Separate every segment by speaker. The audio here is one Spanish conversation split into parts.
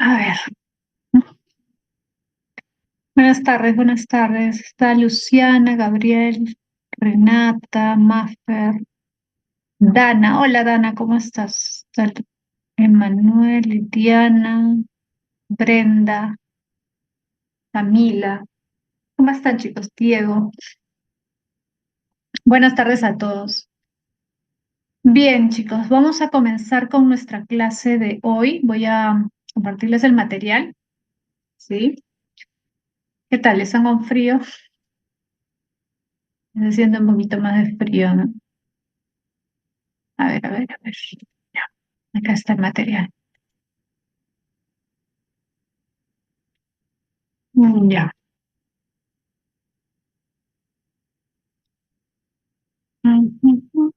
Speaker 1: A ver, buenas tardes, buenas tardes. Está Luciana, Gabriel, Renata, Maffer, Dana. Hola Dana, ¿cómo estás? Está Emanuel, Liliana, Brenda, Camila. ¿Cómo están chicos? Diego. Buenas tardes a todos. Bien chicos, vamos a comenzar con nuestra clase de hoy. Voy a compartirles el material, ¿sí? ¿Qué tal? ¿Están con frío? Se siente un poquito más de frío, ¿no? A ver, a ver, a ver. Ya, acá está el material. Ya. Ujú.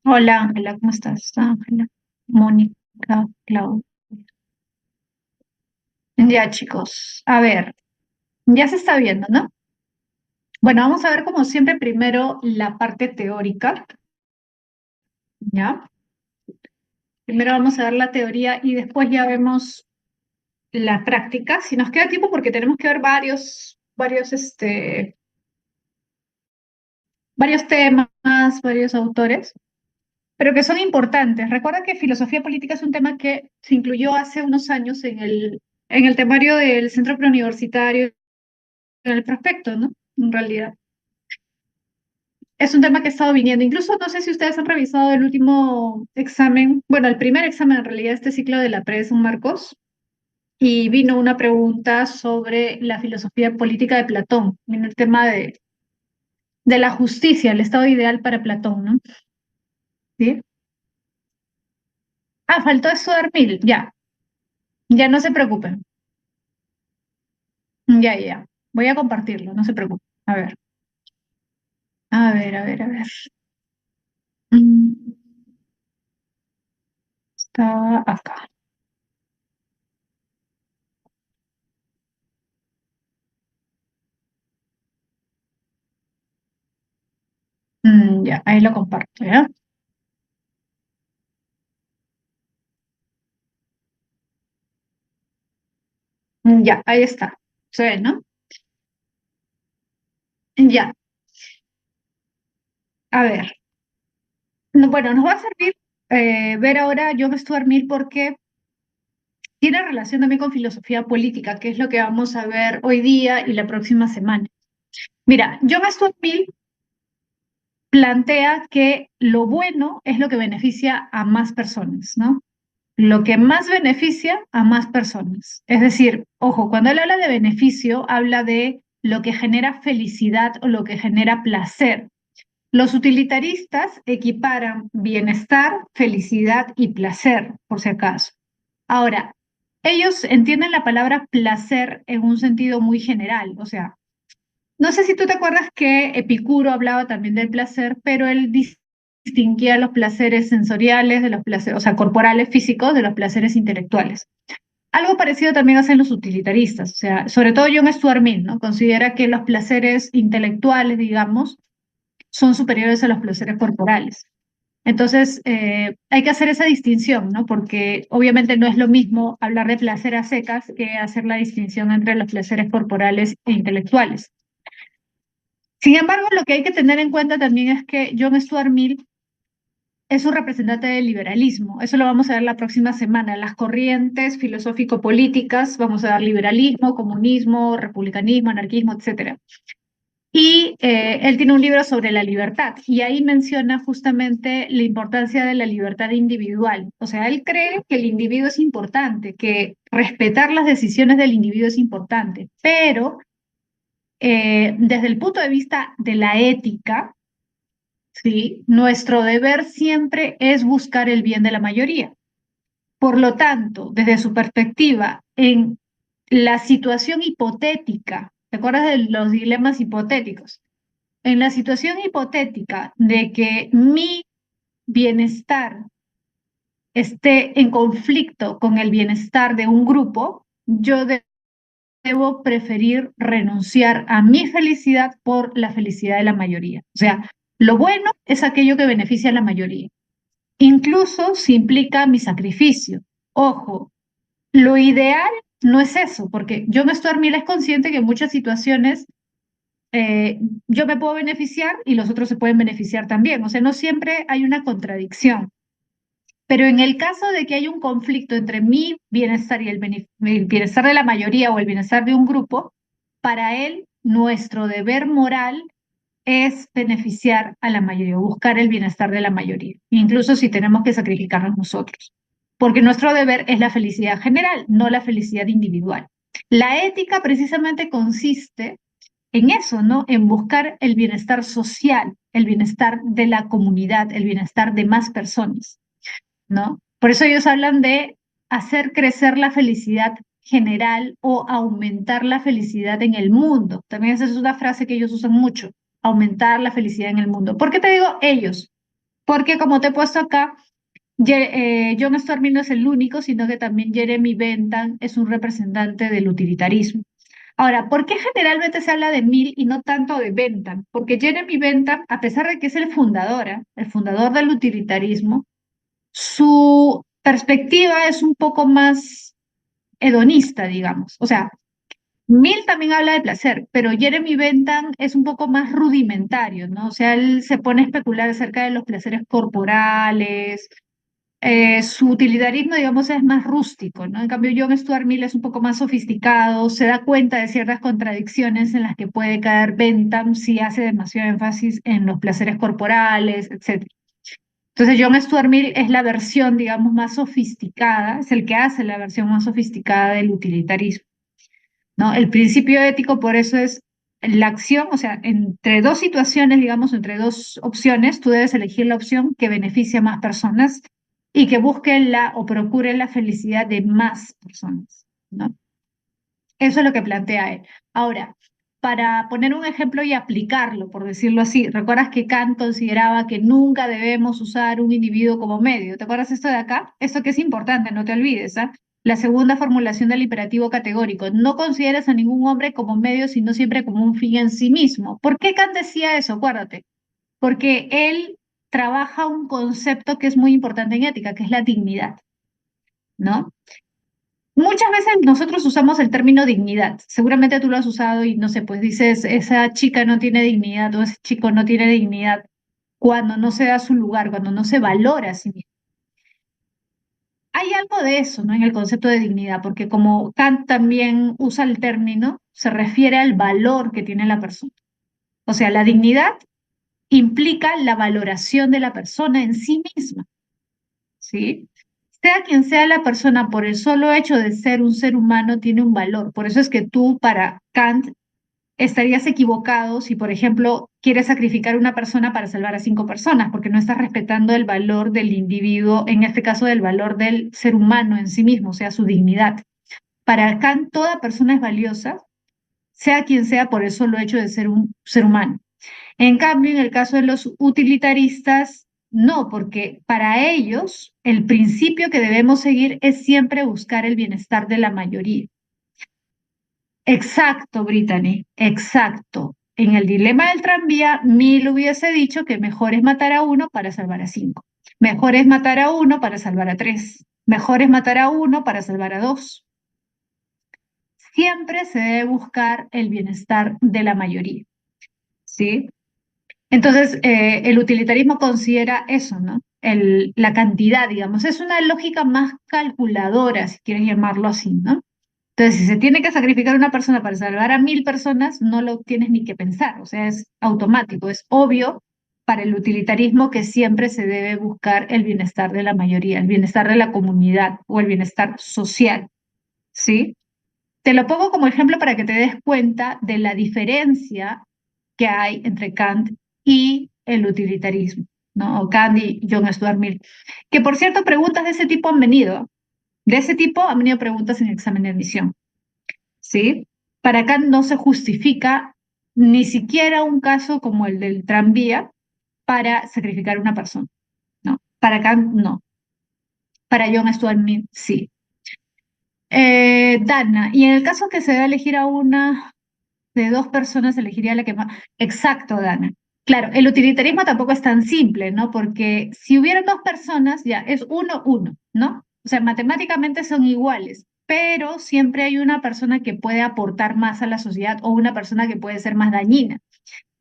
Speaker 1: Hola Ángela, ¿cómo estás? Ángela, Mónica, Claudia. Ya chicos, a ver, ya se está viendo, ¿no? Bueno, vamos a ver como siempre primero la parte teórica, ¿ya? Primero vamos a ver la teoría y después ya vemos la práctica. Si nos queda tiempo porque tenemos que ver varios temas, varios autores, pero que son importantes. Recuerda que filosofía política es un tema que se incluyó hace unos años en el temario del centro preuniversitario, en el prospecto, ¿no? En realidad. Es un tema que ha estado viniendo. Incluso no sé si ustedes han revisado el último examen, bueno, el primer examen en realidad, este ciclo de la PRE San Marcos, y vino una pregunta sobre la filosofía política de Platón, en el tema de la justicia, el estado ideal para Platón, ¿no? ¿Sí? Ah, faltó estudiar mil, ya, ya no se preocupen. Ya, ya. Voy a compartirlo, no se preocupe. A ver, a ver, a ver, a ver. Mm, Está acá. Ya, ahí lo comparto, ¿ya? Ya, ahí está. Se ve, ¿no? Ya, a ver. Bueno, nos va a servir ver ahora John Stuart Mill porque tiene relación también con filosofía política, que es lo que vamos a ver hoy día y la próxima semana. Mira, John Stuart Mill plantea que lo bueno es lo que beneficia a más personas, ¿no? Lo que más beneficia a más personas. Es decir, ojo, cuando él habla de beneficio, habla de lo que genera felicidad o lo que genera placer. Los utilitaristas equiparan bienestar, felicidad y placer, por si acaso. Ahora, ellos entienden la palabra placer en un sentido muy general, o sea, no sé si tú te acuerdas que Epicuro hablaba también del placer, pero él distinguía los placeres sensoriales de los placeres, o sea, corporales, físicos, de los placeres intelectuales. Algo parecido también hacen los utilitaristas, o sea, sobre todo John Stuart Mill, ¿no? Considera que los placeres intelectuales, digamos, son superiores a los placeres corporales. Entonces, hay que hacer esa distinción, ¿no? Porque obviamente no es lo mismo hablar de placer a secas que hacer la distinción entre los placeres corporales e intelectuales. Sin embargo, lo que hay que tener en cuenta también es que John Stuart Mill es un representante del liberalismo. Eso lo vamos a ver la próxima semana. Las corrientes filosófico-políticas, vamos a ver liberalismo, comunismo, republicanismo, anarquismo, etcétera. Y él tiene un libro sobre la libertad y ahí menciona justamente la importancia de la libertad individual. O sea, él cree que el individuo es importante, que respetar las decisiones del individuo es importante, pero desde el punto de vista de la ética, ¿sí? Nuestro deber siempre es buscar el bien de la mayoría. Por lo tanto, desde su perspectiva, en la situación hipotética, ¿te acuerdas de los dilemas hipotéticos? En la situación hipotética de que mi bienestar esté en conflicto con el bienestar de un grupo, yo debo preferir renunciar a mi felicidad por la felicidad de la mayoría. O sea, lo bueno es aquello que beneficia a la mayoría, incluso si implica mi sacrificio. Ojo, lo ideal no es eso, porque John Stuart Mill es consciente que en muchas situaciones eh, yo me puedo beneficiar y los otros se pueden beneficiar también. O sea, no siempre hay una contradicción. Pero en el caso de que hay un conflicto entre mi bienestar y el bienestar de la mayoría o el bienestar de un grupo, para él nuestro deber moral es beneficiar a la mayoría, buscar el bienestar de la mayoría, incluso si tenemos que sacrificarnos nosotros. Porque nuestro deber es la felicidad general, no la felicidad individual. La ética precisamente consiste en eso, ¿no? En buscar el bienestar social, el bienestar de la comunidad, el bienestar de más personas, ¿no? Por eso ellos hablan de hacer crecer la felicidad general o aumentar la felicidad en el mundo. También esa es una frase que ellos usan mucho, aumentar la felicidad en el mundo. ¿Por qué te digo ellos? Porque como te he puesto acá, John Stuart Mill no es el único, sino que también Jeremy Bentham es un representante del utilitarismo. Ahora, ¿por qué generalmente se habla de Mill y no tanto de Bentham? Porque Jeremy Bentham, a pesar de que es el fundador del utilitarismo, su perspectiva es un poco más hedonista, digamos. O sea, Mill también habla de placer, pero Jeremy Bentham es un poco más rudimentario, ¿no? O sea, él se pone a especular acerca de los placeres corporales. Su utilitarismo, digamos, es más rústico, ¿no? En cambio, John Stuart Mill es un poco más sofisticado, se da cuenta de ciertas contradicciones en las que puede caer Bentham si hace demasiado énfasis en los placeres corporales, etc. Entonces, John Stuart Mill es la versión, digamos, más sofisticada, es el que hace la versión más sofisticada del utilitarismo, ¿no? El principio ético, por eso es la acción, o sea, entre dos situaciones, digamos, entre dos opciones, tú debes elegir la opción que beneficie a más personas y que busque la o procure la felicidad de más personas, ¿no? Eso es lo que plantea él. Ahora, para poner un ejemplo y aplicarlo, por decirlo así, recuerdas que Kant consideraba que nunca debemos usar un individuo como medio. ¿Te acuerdas esto de acá? Esto que es importante, no te olvides, ¿ah? La segunda formulación del imperativo categórico. No consideres a ningún hombre como medio, sino siempre como un fin en sí mismo. ¿Por qué Kant decía eso? Acuérdate. Porque él trabaja un concepto que es muy importante en ética, que es la dignidad, ¿no? Muchas veces nosotros usamos el término dignidad. Seguramente tú lo has usado y no sé, pues dices, esa chica no tiene dignidad o ese chico no tiene dignidad cuando no se da su lugar, cuando no se valora a sí mismo. Hay algo de eso, ¿no? En el concepto de dignidad, porque como Kant también usa el término, se refiere al valor que tiene la persona. O sea, la dignidad implica la valoración de la persona en sí misma, ¿sí? Sea quien sea la persona, por el solo hecho de ser un ser humano, tiene un valor. Por eso es que tú, para Kant, estarías equivocado si, por ejemplo, quieres sacrificar a una persona para salvar a 5 personas, porque no estás respetando el valor del individuo, en este caso, del valor del ser humano en sí mismo, o sea, su dignidad. Para Kant, toda persona es valiosa, sea quien sea, por el solo hecho de ser un ser humano. En cambio, en el caso de los utilitaristas, no, porque para ellos el principio que debemos seguir es siempre buscar el bienestar de la mayoría. Exacto, Brittany, exacto. En el dilema del tranvía, Mill hubiese dicho que mejor es matar a uno para salvar a 5. Mejor es matar a uno para salvar a 3. Mejor es matar a uno para salvar a 2. Siempre se debe buscar el bienestar de la mayoría, ¿sí? Entonces, el utilitarismo considera eso, ¿no? La cantidad, digamos, es una lógica más calculadora, si quieres llamarlo así, ¿no? Entonces, si se tiene que sacrificar una persona para salvar a 1000 personas, no lo tienes ni que pensar, o sea, es automático, es obvio para el utilitarismo que siempre se debe buscar el bienestar de la mayoría, el bienestar de la comunidad o el bienestar social, ¿sí? Te lo pongo como ejemplo para que te des cuenta de la diferencia que hay entre Kant y el utilitarismo, ¿no? O Kant y John Stuart Mill. Que por cierto, preguntas de ese tipo han venido. De ese tipo han venido preguntas en examen de admisión, ¿sí? Para Kant no se justifica ni siquiera un caso como el del tranvía para sacrificar a una persona, ¿no? Para Kant no. Para John Stuart Mill sí. Dana, y en el caso que se debe elegir a una de 2 personas, elegiría la que más. Exacto, Dana. Claro, el utilitarismo tampoco es tan simple, ¿no? Porque si hubieran 2 personas, ya es uno, uno, ¿no? O sea, matemáticamente son iguales, pero siempre hay una persona que puede aportar más a la sociedad o una persona que puede ser más dañina.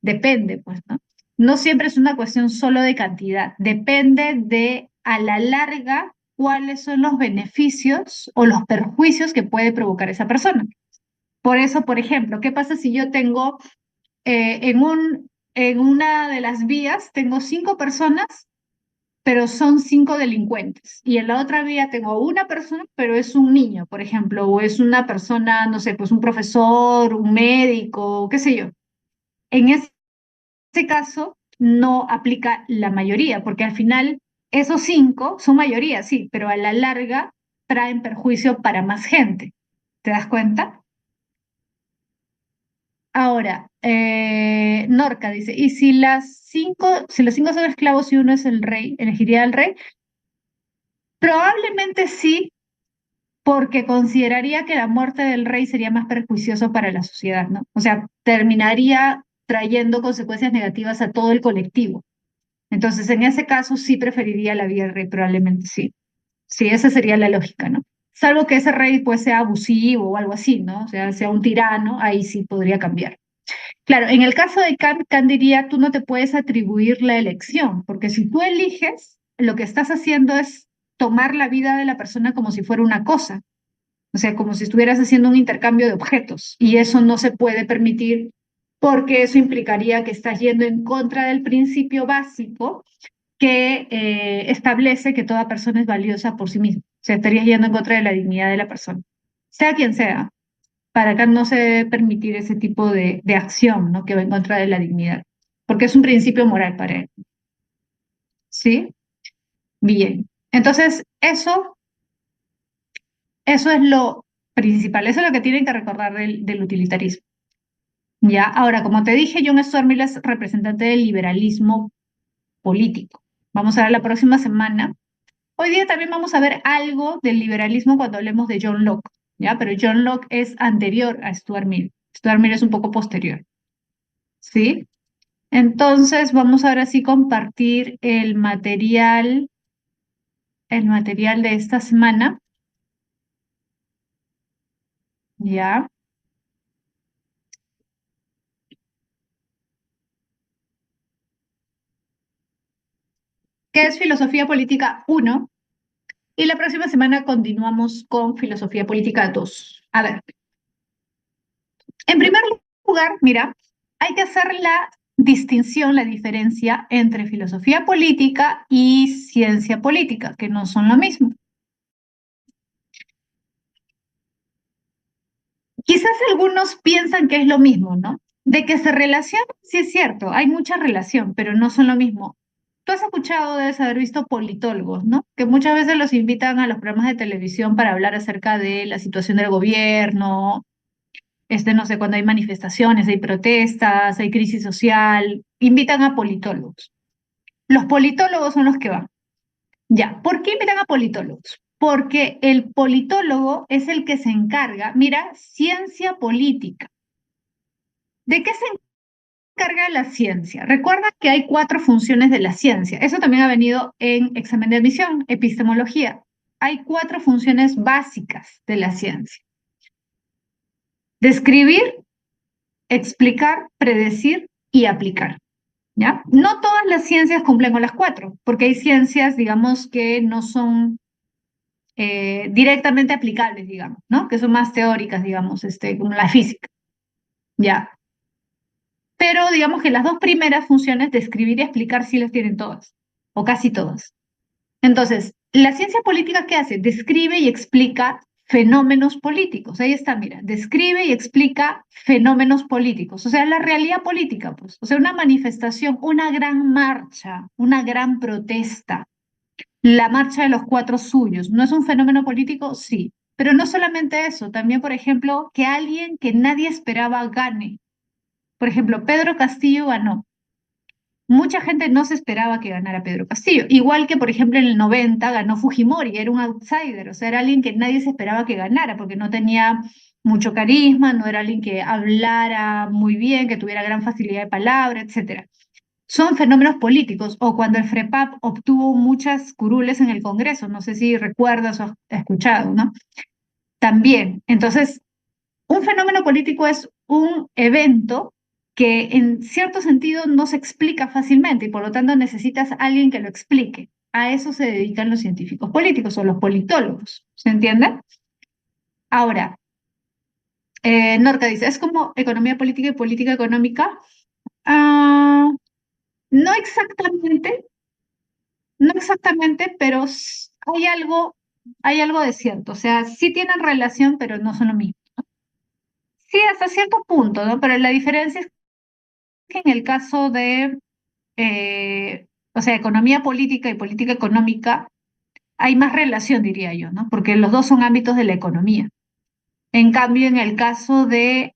Speaker 1: Depende, pues, ¿no? No siempre es una cuestión solo de cantidad, depende de a la larga cuáles son los beneficios o los perjuicios que puede provocar esa persona. Por eso, por ejemplo, ¿qué pasa si yo tengo en una de las vías, tengo 5 personas, pero son 5 delincuentes? Y en la otra vía tengo una persona, pero es un niño, por ejemplo, o es una persona, no sé, pues un profesor, un médico, qué sé yo. En ese caso, no aplica la mayoría, porque al final esos 5 son mayoría, sí, pero a la larga traen perjuicio para más gente. ¿Te das cuenta? Ahora, Norca dice, ¿y si los 5 son esclavos y uno es el rey, elegiría al rey? Probablemente sí, porque consideraría que la muerte del rey sería más perjuicioso para la sociedad, ¿no? O sea, terminaría trayendo consecuencias negativas a todo el colectivo. Entonces, en ese caso sí preferiría la vida del rey, probablemente sí. Sí, esa sería la lógica, ¿no? Salvo que ese rey pues sea abusivo o algo así, ¿no? O sea un tirano, ahí sí podría cambiar. Claro, en el caso de Kant, Kant diría, tú no te puedes atribuir la elección, porque si tú eliges, lo que estás haciendo es tomar la vida de la persona como si fuera una cosa, o sea, como si estuvieras haciendo un intercambio de objetos, y eso no se puede permitir porque eso implicaría que estás yendo en contra del principio básico que establece que toda persona es valiosa por sí misma. O sea, estarías yendo en contra de la dignidad de la persona, sea quien sea. Para acá no se debe permitir ese tipo de acción, ¿no? Que va en contra de la dignidad, porque es un principio moral para él. ¿Sí? Bien. Entonces, eso es lo principal, eso es lo que tienen que recordar del utilitarismo. Ya, ahora, como te dije, John Stuart Mill es representante del liberalismo político. Vamos a ver la próxima semana. Hoy día también vamos a ver algo del liberalismo cuando hablemos de John Locke, ¿ya? Pero John Locke es anterior a Stuart Mill. Stuart Mill es un poco posterior, ¿sí? Entonces, vamos ahora sí compartir el material de esta semana, ¿ya? Que es Filosofía Política 1, y la próxima semana continuamos con Filosofía Política 2. A ver, en primer lugar, mira, hay que hacer la distinción, la diferencia entre filosofía política y ciencia política, que no son lo mismo. Quizás algunos piensan que es lo mismo, ¿no? De que se relacionan, sí es cierto, hay mucha relación, pero no son lo mismo. Tú has escuchado, debes haber visto politólogos, ¿no? Que muchas veces los invitan a los programas de televisión para hablar acerca de la situación del gobierno, no sé, cuando hay manifestaciones, hay protestas, hay crisis social, invitan a politólogos. Los politólogos son los que van. Ya, ¿por qué invitan a politólogos? Porque el politólogo es el que se encarga, mira, ciencia política. ¿De qué se encarga la ciencia? Recuerda que hay 4 funciones de la ciencia. Eso también ha venido en examen de admisión, epistemología. Hay 4 funciones básicas de la ciencia. Describir, explicar, predecir y aplicar. ¿Ya? No todas las ciencias cumplen con las 4, porque hay ciencias, digamos, que no son directamente aplicables, digamos, ¿no? Que son más teóricas, digamos, como la física, ¿ya? Pero digamos que las 2 primeras funciones de escribir y explicar sí las tienen todas, o casi todas. Entonces, la ciencia política, ¿qué hace? Describe y explica fenómenos políticos. Ahí está, mira, describe y explica fenómenos políticos, o sea, la realidad política, pues, o sea, una manifestación, una gran marcha, una gran protesta, la marcha de los 4 suyos. ¿No es un fenómeno político? Sí. Pero no solamente eso, también, por ejemplo, que alguien que nadie esperaba gane. Por ejemplo, Pedro Castillo ganó. Mucha gente no se esperaba que ganara Pedro Castillo. Igual que, por ejemplo, en el 90 ganó Fujimori, era un outsider, o sea, era alguien que nadie se esperaba que ganara porque no tenía mucho carisma, no era alguien que hablara muy bien, que tuviera gran facilidad de palabra, etcétera. son fenómenos políticos, o cuando el FREPAP obtuvo muchas curules en el Congreso, no sé si recuerdas o has escuchado, ¿no? También, entonces, un fenómeno político es un evento que en cierto sentido no se explica fácilmente y por lo tanto necesitas a alguien que lo explique. A eso se dedican los científicos políticos o los politólogos, ¿se entiende? Ahora, Norca dice, ¿es como economía política y política económica? Ah, no exactamente, no exactamente, pero hay algo de cierto. O sea, sí tienen relación, pero no son lo mismo. Sí, hasta cierto punto, ¿no? Pero la diferencia es que en el caso de, o sea, economía política y política económica, hay más relación, diría yo, ¿no? Porque los dos son ámbitos de la economía. En cambio, en el caso de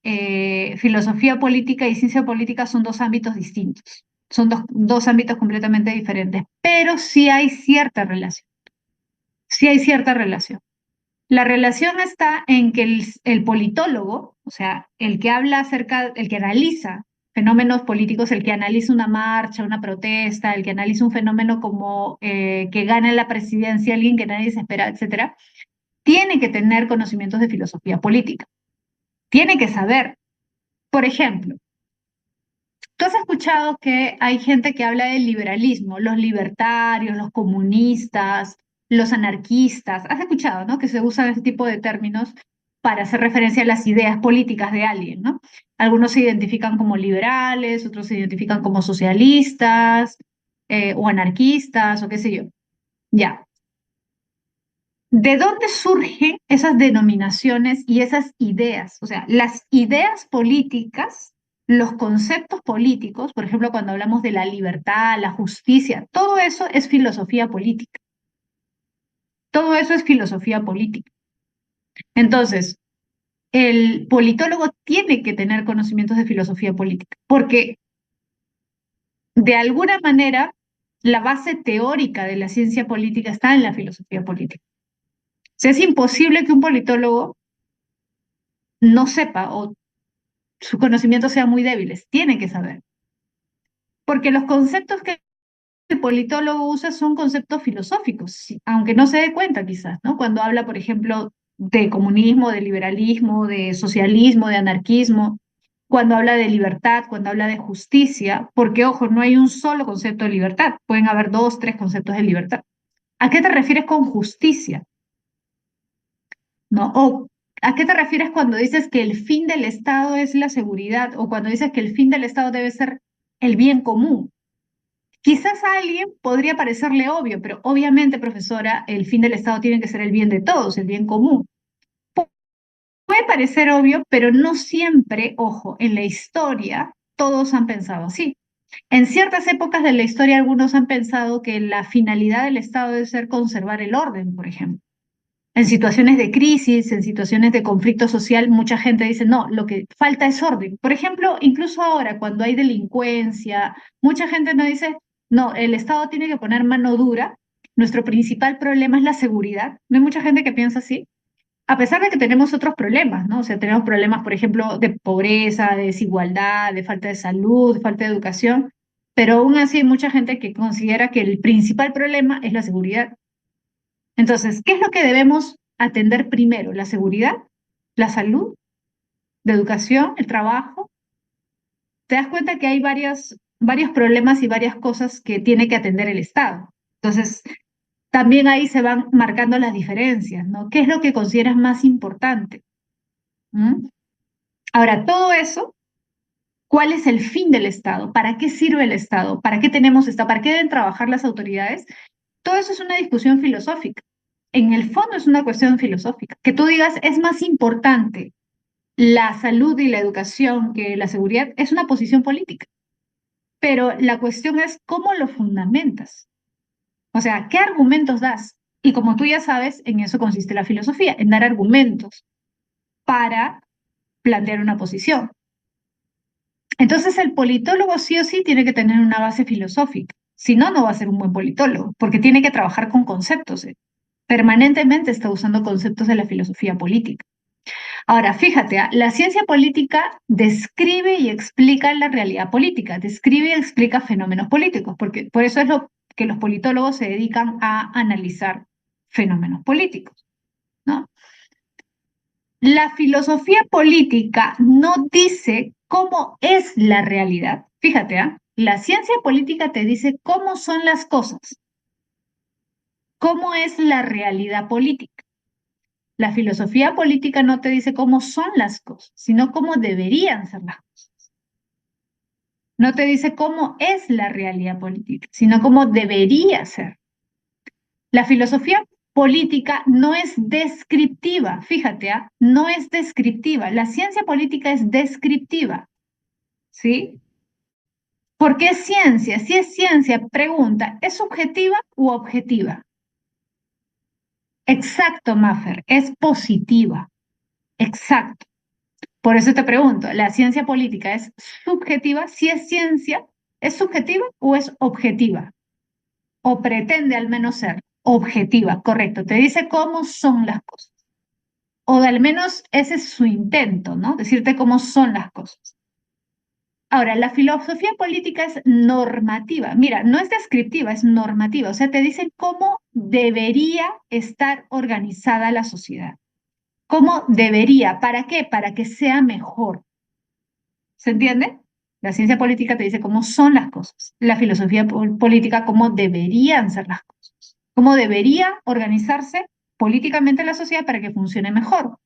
Speaker 1: filosofía política y ciencia política son dos ámbitos distintos. Son dos ámbitos completamente diferentes, pero sí hay cierta relación. Sí hay cierta relación. La relación está en que el politólogo, o sea, el que habla acerca, el que analiza fenómenos políticos, el que analiza una marcha, una protesta, el que analiza un fenómeno como que gana la presidencia alguien que nadie se espera, etcétera, tiene que tener conocimientos de filosofía política. Tiene que saber. Por ejemplo, tú has escuchado que hay gente que habla del liberalismo, los libertarios, los comunistas, los anarquistas. Has escuchado, ¿no? Que se usan ese tipo de términos para hacer referencia a las ideas políticas de alguien, ¿no? Algunos se identifican como liberales, otros se identifican como socialistas o anarquistas o qué sé yo. Ya. ¿De dónde surgen esas denominaciones y esas ideas? O sea, las ideas políticas, los conceptos políticos, por ejemplo, cuando hablamos de la libertad, la justicia, todo eso es filosofía política. Todo eso es filosofía política. Entonces, el politólogo tiene que tener conocimientos de filosofía política, porque de alguna manera la base teórica de la ciencia política está en la filosofía política. O sea, es imposible que un politólogo no sepa o sus conocimientos sean muy débiles, tiene que saber. Porque los conceptos que el politólogo usa son conceptos filosóficos, sí, aunque no se dé cuenta quizás, ¿no? Cuando habla, por ejemplo, de comunismo, de liberalismo, de socialismo, de anarquismo, cuando habla de libertad, cuando habla de justicia, porque, ojo, no hay un solo concepto de libertad, pueden haber dos, tres conceptos de libertad. ¿A qué te refieres con justicia? ¿No? O ¿a qué te refieres cuando dices que el fin del Estado es la seguridad o cuando dices que el fin del Estado debe ser el bien común? Quizás a alguien podría parecerle obvio, pero obviamente, profesora, el fin del Estado tiene que ser el bien de todos, el bien común. Puede parecer obvio, pero no siempre, ojo, en la historia todos han pensado así. En ciertas épocas de la historia algunos han pensado que la finalidad del Estado debe ser conservar el orden, por ejemplo. En situaciones de crisis, en situaciones de conflicto social, mucha gente dice, no, lo que falta es orden. Por ejemplo, incluso ahora, cuando hay delincuencia, mucha gente no dice, no, el Estado tiene que poner mano dura. Nuestro principal problema es la seguridad. No hay mucha gente que piensa así, a pesar de que tenemos otros problemas, ¿no? O sea, tenemos problemas, por ejemplo, de pobreza, de desigualdad, de falta de salud, de falta de educación, pero aún así hay mucha gente que considera que el principal problema es la seguridad. Entonces, ¿qué es lo que debemos atender primero? ¿La seguridad? ¿La salud? ¿La educación? ¿El trabajo? Te das cuenta que hay varios problemas y varias cosas que tiene que atender el Estado. Entonces, también ahí se van marcando las diferencias, ¿no? ¿Qué es lo que consideras más importante? ¿Mm? Ahora, todo eso, ¿cuál es el fin del Estado? ¿Para qué sirve el Estado? ¿Para qué tenemos Estado? ¿Para qué deben trabajar las autoridades? Todo eso es una discusión filosófica. En el fondo es una cuestión filosófica. Que tú digas es más importante la salud y la educación que la seguridad es una posición política. Pero la cuestión es cómo lo fundamentas. O sea, ¿qué argumentos das? Y como tú ya sabes, en eso consiste la filosofía, en dar argumentos para plantear una posición. Entonces el politólogo sí o sí tiene que tener una base filosófica. Si no, no va a ser un buen politólogo, porque tiene que trabajar con conceptos. Permanentemente está usando conceptos de la filosofía política. Ahora, fíjate, la ciencia política describe y explica la realidad política, describe y explica fenómenos políticos, porque por eso es lo que los politólogos se dedican a analizar fenómenos políticos, ¿no? La filosofía política no dice cómo es la realidad. Fíjate, la ciencia política te dice cómo son las cosas, cómo es la realidad política. La filosofía política no te dice cómo son las cosas, sino cómo deberían ser las cosas. No te dice cómo es la realidad política, sino cómo debería ser. La filosofía política no es descriptiva, fíjate, no es descriptiva. La ciencia política es descriptiva, ¿sí? ¿Por qué es ciencia? Si es ciencia, pregunta, ¿es subjetiva u objetiva? Exacto, Maffer, es positiva. Exacto. Por eso te pregunto, ¿la ciencia política es subjetiva? Si es ciencia, ¿es subjetiva o es objetiva? O pretende al menos ser objetiva, correcto. Te dice cómo son las cosas. O de al menos ese es su intento, ¿no? Decirte cómo son las cosas. Ahora, la filosofía política es normativa. Mira, no es descriptiva, es normativa. O sea, te dice cómo debería estar organizada la sociedad. ¿Cómo debería? ¿Para qué? Para que sea mejor. ¿Se entiende? La ciencia política te dice cómo son las cosas. La filosofía política, cómo deberían ser las cosas. Cómo debería organizarse políticamente la sociedad para que funcione mejor.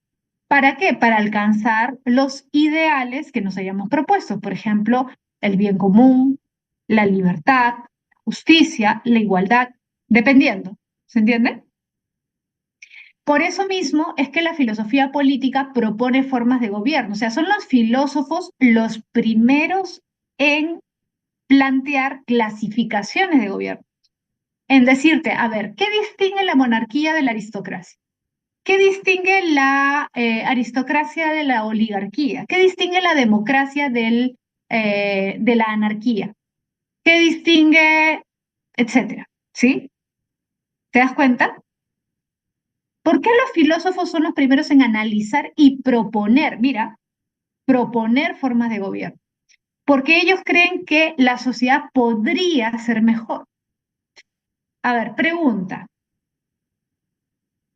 Speaker 1: ¿Para qué? Para alcanzar los ideales que nos hayamos propuesto. Por ejemplo, el bien común, la libertad, justicia, la igualdad, dependiendo. ¿Se entiende? Por eso mismo es que la filosofía política propone formas de gobierno. O sea, son los filósofos los primeros en plantear clasificaciones de gobierno. En decirte, a ver, ¿qué distingue la monarquía de la aristocracia? ¿Qué distingue la aristocracia de la oligarquía? ¿Qué distingue la democracia de la anarquía? ¿Qué distingue, etcétera? ¿Sí? ¿Te das cuenta? ¿Por qué los filósofos son los primeros en analizar y proponer, mira, proponer formas de gobierno? Porque ellos creen que la sociedad podría ser mejor. A ver, pregunta.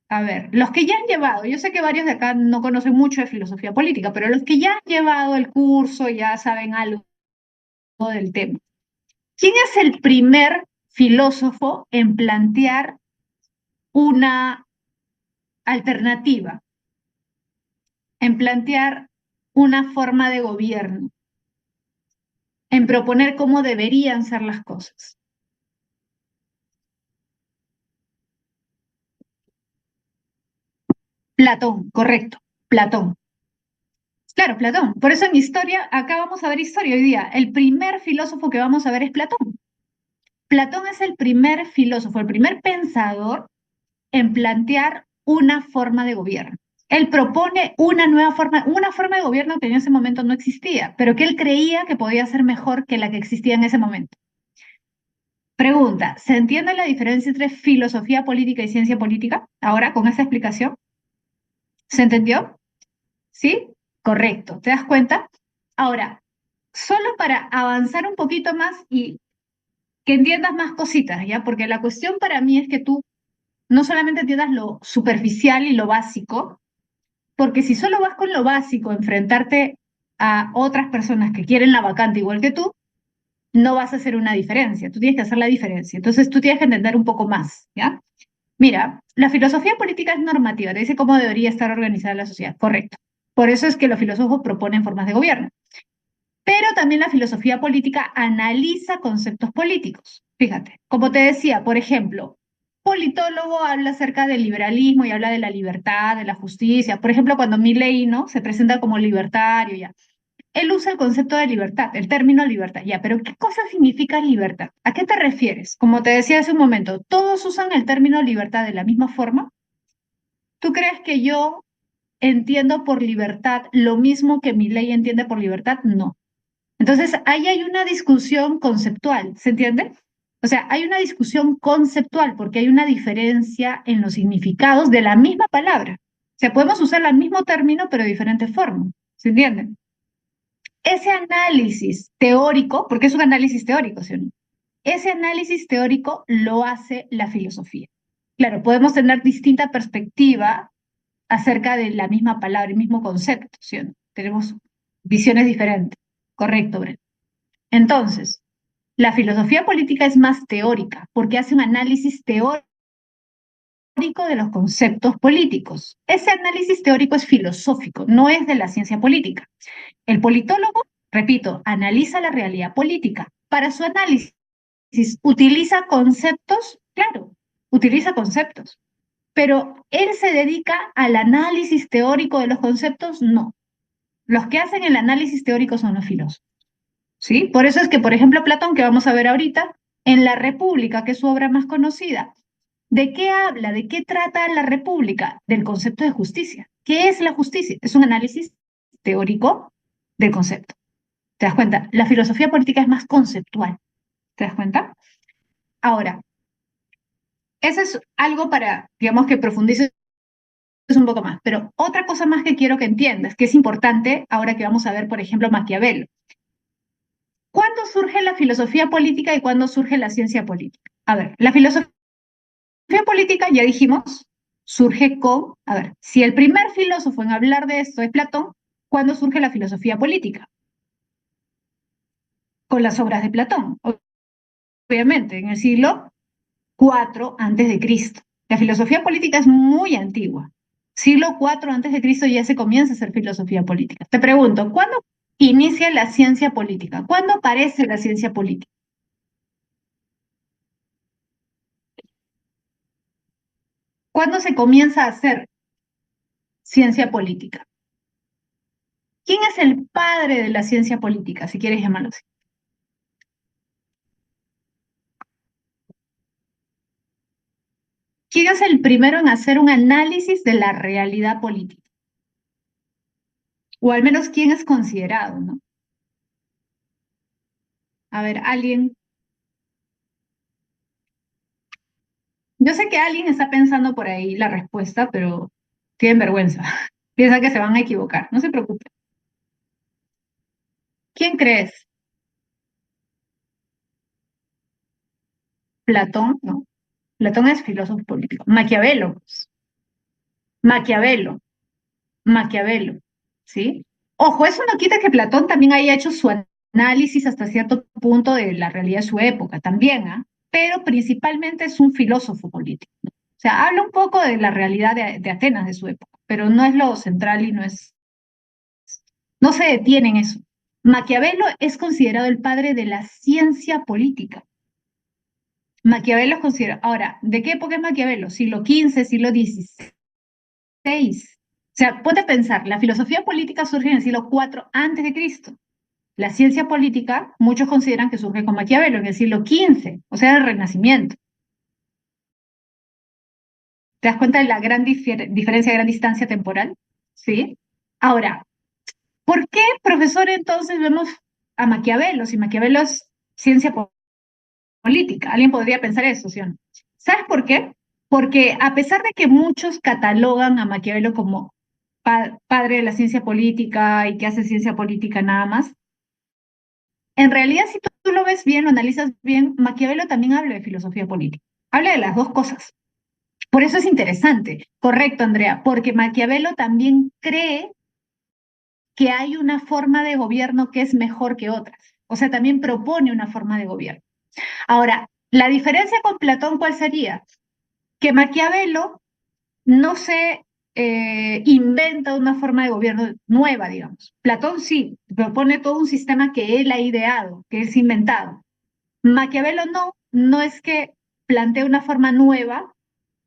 Speaker 1: A ver, los que ya han llevado, yo sé que varios de acá no conocen mucho de filosofía política, pero los que ya han llevado el curso ya saben algo del tema. ¿Quién es el primer filósofo en plantear una alternativa, en plantear una forma de gobierno, en proponer cómo deberían ser las cosas? Platón, correcto, Platón. Claro, Platón. Por eso en historia, acá vamos a ver historia hoy día. El primer filósofo que vamos a ver es Platón. Platón es el primer filósofo, el primer pensador en plantear una forma de gobierno. Él propone una forma de gobierno que en ese momento no existía, pero que él creía que podía ser mejor que la que existía en ese momento. Pregunta, ¿se entiende la diferencia entre filosofía política y ciencia política? Ahora, con esa explicación, ¿se entendió? ¿Sí? Correcto. ¿Te das cuenta? Ahora, solo para avanzar un poquito más y que entiendas más cositas, ¿ya? Porque la cuestión para mí es que tú no solamente entiendas lo superficial y lo básico, porque si solo vas con lo básico, enfrentarte a otras personas que quieren la vacante igual que tú, no vas a hacer una diferencia. Tú tienes que hacer la diferencia. Entonces tú tienes que entender un poco más, ¿ya? Mira, la filosofía política es normativa, te dice cómo debería estar organizada la sociedad. Correcto. Por eso es que los filósofos proponen formas de gobierno. Pero también la filosofía política analiza conceptos políticos. Fíjate, como te decía, por ejemplo, politólogo habla acerca del liberalismo y habla de la libertad, de la justicia. Por ejemplo, cuando Milley, ¿no?, se presenta como libertario, ya. Él usa el concepto de libertad, el término libertad, ya, pero ¿qué cosa significa libertad? ¿A qué te refieres? Como te decía hace un momento, ¿todos usan el término libertad de la misma forma? ¿Tú crees que yo entiendo por libertad lo mismo que Milley entiende por libertad? No. Entonces, ahí hay una discusión conceptual, ¿se entiende? O sea, hay una discusión conceptual porque hay una diferencia en los significados de la misma palabra. O sea, podemos usar el mismo término, pero de diferentes formas. ¿Se entiende? Ese análisis teórico, porque es un análisis teórico, ¿sí o no? Ese análisis teórico lo hace la filosofía. Claro, podemos tener distinta perspectiva acerca de la misma palabra, el mismo concepto, ¿sí o no? Tenemos visiones diferentes. Correcto, Brent. Entonces, la filosofía política es más teórica, porque hace un análisis teórico de los conceptos políticos. Ese análisis teórico es filosófico, no es de la ciencia política. El politólogo, repito, analiza la realidad política. Para su análisis, utiliza conceptos, claro, utiliza conceptos, pero él se dedica al análisis teórico de los conceptos, no. Los que hacen el análisis teórico son los filósofos, ¿sí? Por eso es que, por ejemplo, Platón, que vamos a ver ahorita, en La República, que es su obra más conocida, ¿de qué habla? ¿De qué trata la República? Del concepto de justicia. ¿Qué es la justicia? Es un análisis teórico del concepto. ¿Te das cuenta? La filosofía política es más conceptual. ¿Te das cuenta? Ahora, eso es algo para, digamos, que profundices un poco más. Pero otra cosa más que quiero que entiendas, que es importante ahora que vamos a ver, por ejemplo, Maquiavelo. ¿Cuándo surge la filosofía política y cuándo surge la ciencia política? A ver, la filosofía política, ya dijimos, surge con, a ver, si el primer filósofo en hablar de esto es Platón, ¿cuándo surge la filosofía política? Con las obras de Platón, obviamente, en el siglo IV antes de Cristo. La filosofía política es muy antigua. Siglo IV antes de Cristo ya se comienza a hacer filosofía política. Te pregunto, ¿cuándo inicia la ciencia política? ¿Cuándo aparece la ciencia política? ¿Cuándo se comienza a hacer ciencia política? ¿Quién es el padre de la ciencia política, si quieres llamarlo así? ¿Quién es el primero en hacer un análisis de la realidad política? O al menos quién es considerado, ¿no? A ver, alguien. Yo sé que alguien está pensando por ahí la respuesta, pero tienen vergüenza. Piensan que se van a equivocar. No se preocupen. ¿Quién crees? Platón, no. Platón es filósofo político. Maquiavelo, pues. Maquiavelo, Maquiavelo, ¿sí? Ojo, eso no quita que Platón también haya hecho su análisis hasta cierto punto de la realidad de su época, también, ¿ah? Pero principalmente es un filósofo político. ¿No? O sea, habla un poco de la realidad de Atenas de su época, pero no es lo central y no se detiene en eso. Maquiavelo es considerado el padre de la ciencia política. Maquiavelo es considerado. Ahora, ¿de qué época es Maquiavelo? ¿Siglo XV, siglo XVI? O sea, ponte a pensar, la filosofía política surge en el siglo IV antes de Cristo. La ciencia política, muchos consideran que surge con Maquiavelo en el siglo XV, o sea, el Renacimiento. ¿Te das cuenta de la gran diferencia, gran distancia temporal? ¿Sí? Ahora, ¿por qué, profesor, entonces vemos a Maquiavelo si Maquiavelo es ciencia política? Alguien podría pensar eso, ¿sí o no? ¿Sabes por qué? Porque a pesar de que muchos catalogan a Maquiavelo como padre de la ciencia política y que hace ciencia política nada más, en realidad si tú lo ves bien, lo analizas bien, Maquiavelo también habla de filosofía política. Habla de las dos cosas. Por eso es interesante. Correcto, Andrea, porque Maquiavelo también cree que hay una forma de gobierno que es mejor que otras. O sea, también propone una forma de gobierno. Ahora, la diferencia con Platón, ¿cuál sería? Que Maquiavelo no se inventa una forma de gobierno nueva, digamos. Platón sí, propone todo un sistema que él ha ideado, que él se ha inventado. Maquiavelo no, no es que plantee una forma nueva,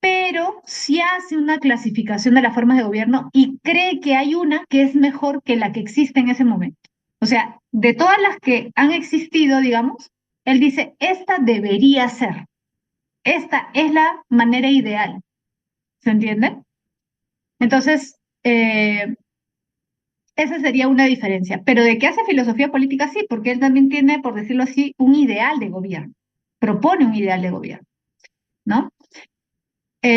Speaker 1: pero sí hace una clasificación de las formas de gobierno y cree que hay una que es mejor que la que existe en ese momento. O sea, de todas las que han existido, digamos, él dice, esta debería ser, esta es la manera ideal. ¿Se entiende? Entonces, esa sería una diferencia. Pero de qué hace filosofía política, sí, porque él también tiene, por decirlo así, un ideal de gobierno. Propone un ideal de gobierno, ¿no?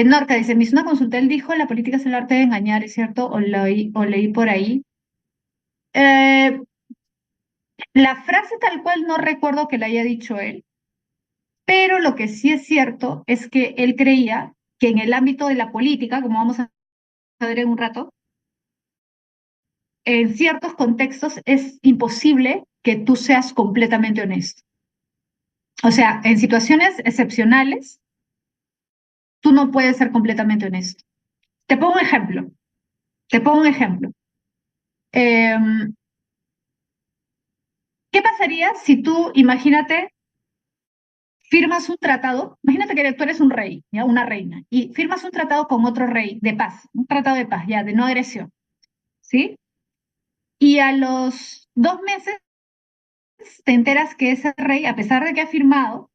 Speaker 1: Norca dice, me hizo una consulta, él dijo, la política es el arte de engañar, ¿es cierto? O leí por ahí. Eh, la frase tal cual no recuerdo que la haya dicho él, pero lo que sí es cierto es que él creía que en el ámbito de la política, como vamos a ver en un rato, en ciertos contextos es imposible que tú seas completamente honesto. O sea, en situaciones excepcionales, tú no puedes ser completamente honesto. Te pongo un ejemplo. Te pongo un ejemplo. Em, ¿Qué pasaría si tú, imagínate, firmas un tratado? Imagínate que tú eres un rey, ¿ya? Una reina, y firmas un tratado con otro rey de paz, un tratado de paz, ya, de no agresión, ¿sí? Y a los 2 meses te enteras que ese rey, a pesar de que ha firmado,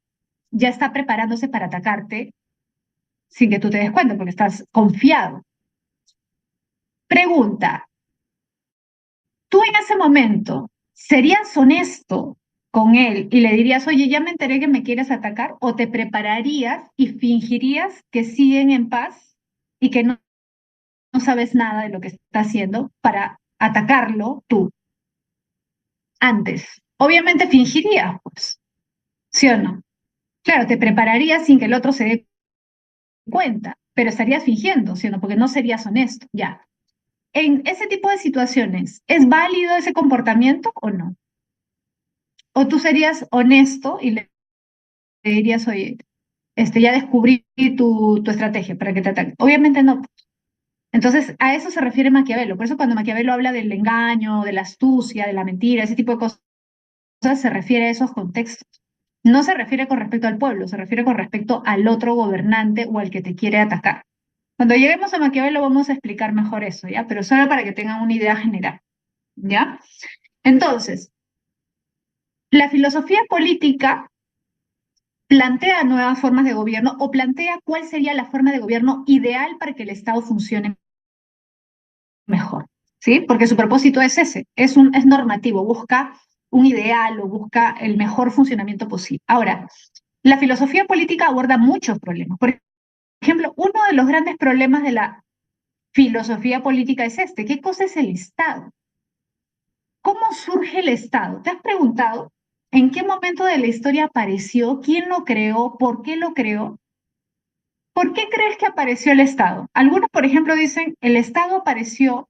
Speaker 1: ya está preparándose para atacarte sin que tú te des cuenta, porque estás confiado. Pregunta, ¿tú en ese momento serías honesto con él y le dirías, oye, ya me enteré que me quieres atacar? ¿O te prepararías y fingirías que siguen en paz y que no sabes nada de lo que está haciendo para atacarlo tú antes? Obviamente fingirías, pues, ¿sí o no? Claro, te prepararías sin que el otro se dé cuenta, pero estarías fingiendo, ¿sí o no? Porque no serías honesto, ya. En ese tipo de situaciones, ¿es válido ese comportamiento o no? ¿O tú serías honesto y le dirías, oye, ya descubrí tu estrategia para que te ataque? Obviamente no. Entonces, a eso se refiere Maquiavelo. Por eso cuando Maquiavelo habla del engaño, de la astucia, de la mentira, ese tipo de cosas, se refiere a esos contextos. No se refiere con respecto al pueblo, se refiere con respecto al otro gobernante o al que te quiere atacar. Cuando lleguemos a Maquiavelo vamos a explicar mejor eso, ¿ya? Pero solo para que tengan una idea general, ¿ya? Entonces, la filosofía política plantea nuevas formas de gobierno o plantea cuál sería la forma de gobierno ideal para que el Estado funcione mejor, ¿sí? Porque su propósito es ese, es normativo, busca un ideal o busca el mejor funcionamiento posible. Ahora, la filosofía política aborda muchos problemas. Por ejemplo, uno de los grandes problemas de la filosofía política es este: ¿qué cosa es el Estado? ¿Cómo surge el Estado? ¿Te has preguntado en qué momento de la historia apareció? ¿Quién lo creó? ¿Por qué lo creó? ¿Por qué crees que apareció el Estado? Algunos, por ejemplo, dicen el Estado apareció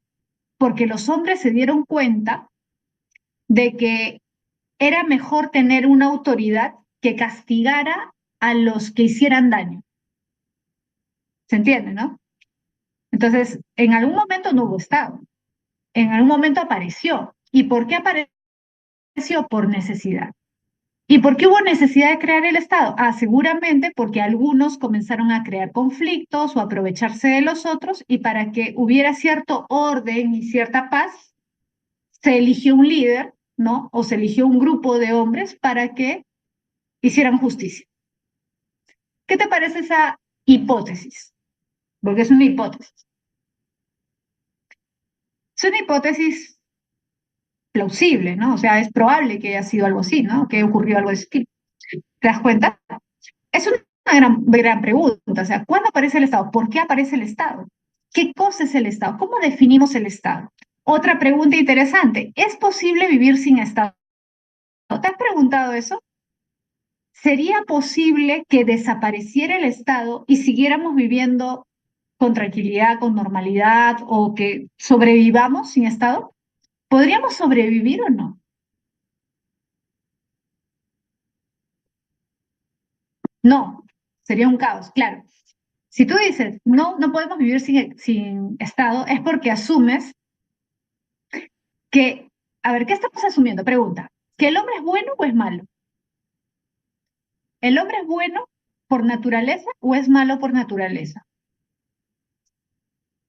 Speaker 1: porque los hombres se dieron cuenta de que era mejor tener una autoridad que castigara a los que hicieran daño. ¿Se entiende, no? Entonces, en algún momento no hubo Estado, en algún momento apareció. ¿Y por qué apareció? Por necesidad. ¿Y por qué hubo necesidad de crear el Estado? Ah, seguramente porque algunos comenzaron a crear conflictos o aprovecharse de los otros, y para que hubiera cierto orden y cierta paz, se eligió un líder, ¿no? O se eligió un grupo de hombres para que hicieran justicia. ¿Qué te parece esa hipótesis? Porque es una hipótesis. Es una hipótesis plausible, ¿no? O sea, es probable que haya sido algo así, ¿no? Que haya ocurrido algo de ese tipo. ¿Te das cuenta? Es una gran pregunta. O sea, ¿cuándo aparece el Estado? ¿Por qué aparece el Estado? ¿Qué cosa es el Estado? ¿Cómo definimos el Estado? Otra pregunta interesante: ¿es posible vivir sin Estado? ¿Te has preguntado eso? ¿Sería posible que desapareciera el Estado y siguiéramos viviendo con tranquilidad, con normalidad, o que sobrevivamos sin Estado? ¿Podríamos sobrevivir o no? No, sería un caos, claro. Si tú dices, no, no podemos vivir sin Estado, es porque asumes que, a ver, ¿qué estamos asumiendo? Pregunta, ¿que el hombre es bueno o es malo? ¿El hombre es bueno por naturaleza o es malo por naturaleza?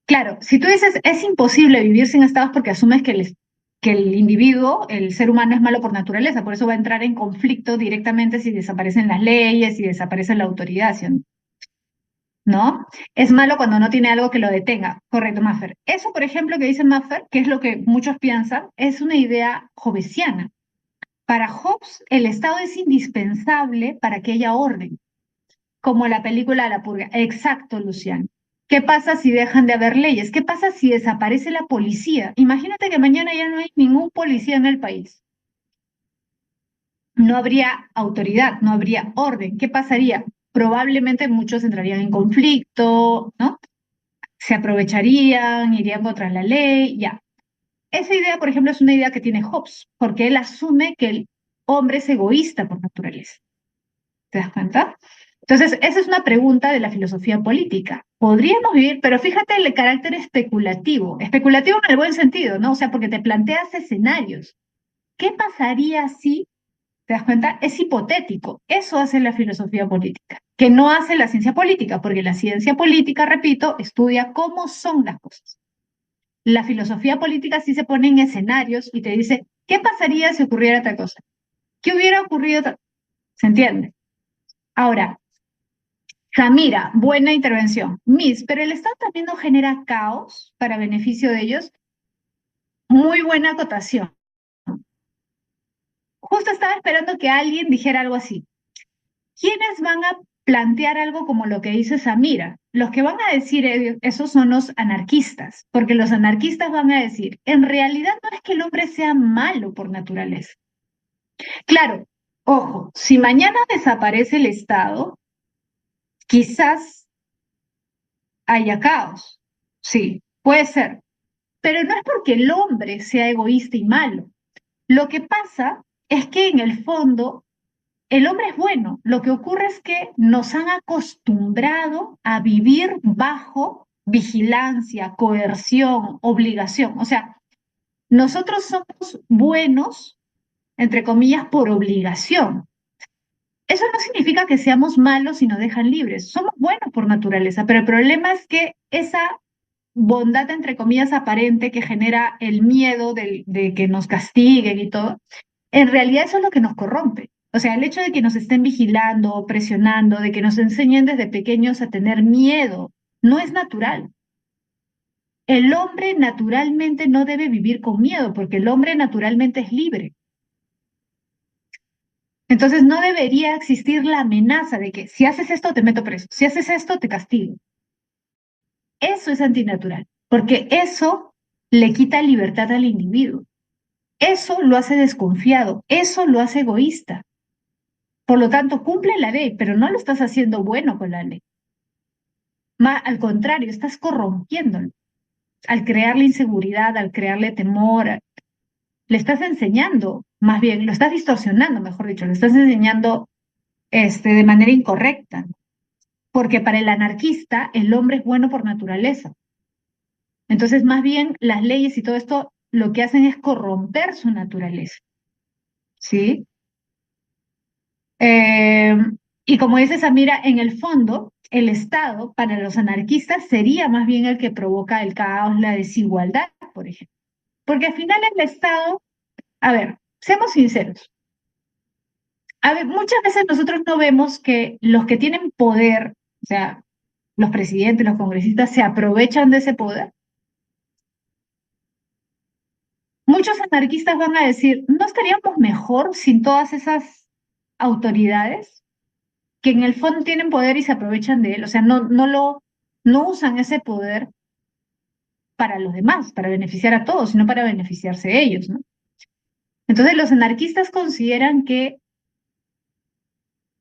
Speaker 1: Claro, si tú dices es imposible vivir sin estados, porque asumes que el individuo, el ser humano, es malo por naturaleza, por eso va a entrar en conflicto directamente si desaparecen las leyes, si desaparece la autoridad, ¿sí? ¿No? Es malo cuando no tiene algo que lo detenga. Correcto, Maffer. Eso, por ejemplo, que dice Maffer, que es lo que muchos piensan, es una idea hobbesiana. Para Hobbes, el Estado es indispensable para que haya orden. como la película La Purga. Exacto, Luciano. ¿Qué pasa si dejan de haber leyes? ¿Qué pasa si desaparece la policía? Imagínate que mañana ya no hay ningún policía en el país. No habría autoridad, no habría orden. ¿Qué pasaría? Probablemente muchos entrarían en conflicto, ¿no? Se aprovecharían, irían contra la ley, ya. Esa idea, por ejemplo, es una idea que tiene Hobbes, porque él asume que el hombre es egoísta por naturaleza. ¿Te das cuenta? Entonces, esa es una pregunta de la filosofía política. Podríamos vivir, pero fíjate el carácter especulativo en el buen sentido, ¿no? O sea, porque te planteas escenarios. ¿Qué pasaría si, te das cuenta? Es hipotético. Eso hace la filosofía política, que no hace la ciencia política, porque la ciencia política, repito, estudia cómo son las cosas. La filosofía política sí se pone en escenarios y te dice, ¿qué pasaría si ocurriera tal cosa? ¿Qué hubiera ocurrido? ¿Se entiende? Ahora, Samira, buena intervención. Miss, pero el Estado también no genera caos para beneficio de ellos. Muy buena acotación. Justo estaba esperando que alguien dijera algo así. ¿Quiénes van a plantear algo como lo que dice Samira? Los que van a decir eso son los anarquistas, porque los anarquistas van a decir, en realidad no es que el hombre sea malo por naturaleza. Claro, ojo, si mañana desaparece el Estado, quizás haya caos. Sí, puede ser. Pero no es porque el hombre sea egoísta y malo. Lo que pasa es que en el fondo el hombre es bueno. Lo que ocurre es que nos han acostumbrado a vivir bajo vigilancia, coerción, obligación. O sea, nosotros somos buenos, entre comillas, por obligación. Eso no significa que seamos malos y nos dejan libres. Somos buenos por naturaleza, pero el problema es que esa bondad, entre comillas, aparente que genera el miedo de que nos castiguen y todo, en realidad eso es lo que nos corrompe. O sea, el hecho de que nos estén vigilando, presionando, de que nos enseñen desde pequeños a tener miedo, no es natural. El hombre naturalmente no debe vivir con miedo, porque el hombre naturalmente es libre. Entonces no debería existir la amenaza de que si haces esto te meto preso, si haces esto te castigo. Eso es antinatural, porque eso le quita libertad al individuo. Eso lo hace desconfiado, eso lo hace egoísta. Por lo tanto, cumple la ley, pero no lo estás haciendo bueno con la ley. Al contrario, estás corrompiéndolo. Al crearle inseguridad, al crearle temor, le estás enseñando, más bien, lo estás distorsionando, mejor dicho, le estás enseñando de manera incorrecta. Porque para el anarquista, el hombre es bueno por naturaleza. Entonces, más bien, las leyes y todo esto lo que hacen es corromper su naturaleza. ¿Sí? Eh, y como dice Samira, en el fondo, el Estado para los anarquistas sería más bien el que provoca el caos, la desigualdad, por ejemplo. Porque al final el Estado, a ver, seamos sinceros, a ver, muchas veces nosotros no vemos que los que tienen poder, o sea, los presidentes, los congresistas, se aprovechan de ese poder. Muchos anarquistas van a decir, ¿no estaríamos mejor sin todas esas autoridades que en el fondo tienen poder y se aprovechan de él? O sea, no usan ese poder para los demás, para beneficiar a todos, sino para beneficiarse ellos, ¿no? Entonces los anarquistas consideran que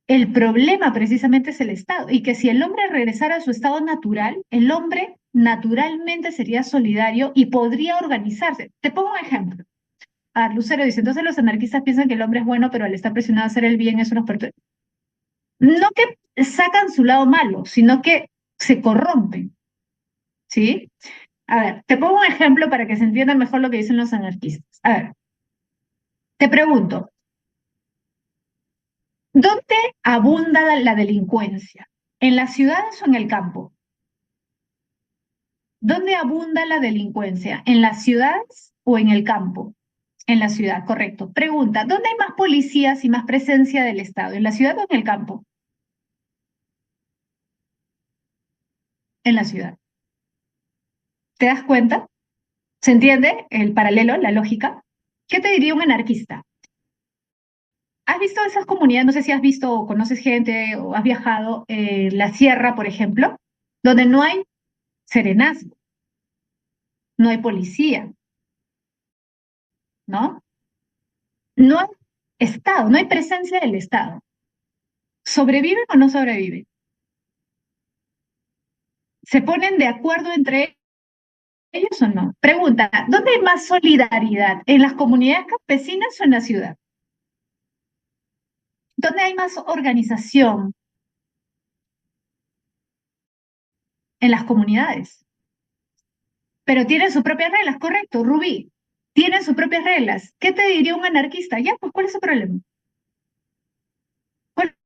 Speaker 1: el problema precisamente es el Estado y que si el hombre regresara a su estado natural, el hombre naturalmente sería solidario y podría organizarse. Te pongo un ejemplo. Lucero dice, entonces los anarquistas piensan que el hombre es bueno, pero al estar presionado a hacer el bien, eso nos perturba. No que sacan su lado malo, sino que se corrompen, ¿sí? A ver, te pongo un ejemplo para que se entienda mejor lo que dicen los anarquistas. A ver, te pregunto, ¿dónde abunda la delincuencia? ¿En las ciudades o en el campo? ¿Dónde abunda la delincuencia? ¿En las ciudades o en el campo? En la ciudad, correcto. Pregunta, ¿dónde hay más policías y más presencia del Estado? ¿En la ciudad o en el campo? En la ciudad. ¿Te das cuenta? ¿Se entiende el paralelo, la lógica? ¿Qué te diría un anarquista? ¿Has visto esas comunidades? No sé si has visto o conoces gente o has viajado en la sierra, por ejemplo, donde no hay serenazgo, no hay policía, ¿no? No hay Estado, no hay presencia del Estado. ¿Sobreviven o no sobreviven? ¿Se ponen de acuerdo entre ellos o no? Pregunta, ¿dónde hay más solidaridad? ¿En las comunidades campesinas o en la ciudad? ¿Dónde hay más organización? En las comunidades. Pero tienen sus propias reglas, correcto, Rubí. Tienen sus propias reglas. ¿Qué te diría un anarquista? Ya, pues, ¿cuál es el problema? ¿Cuál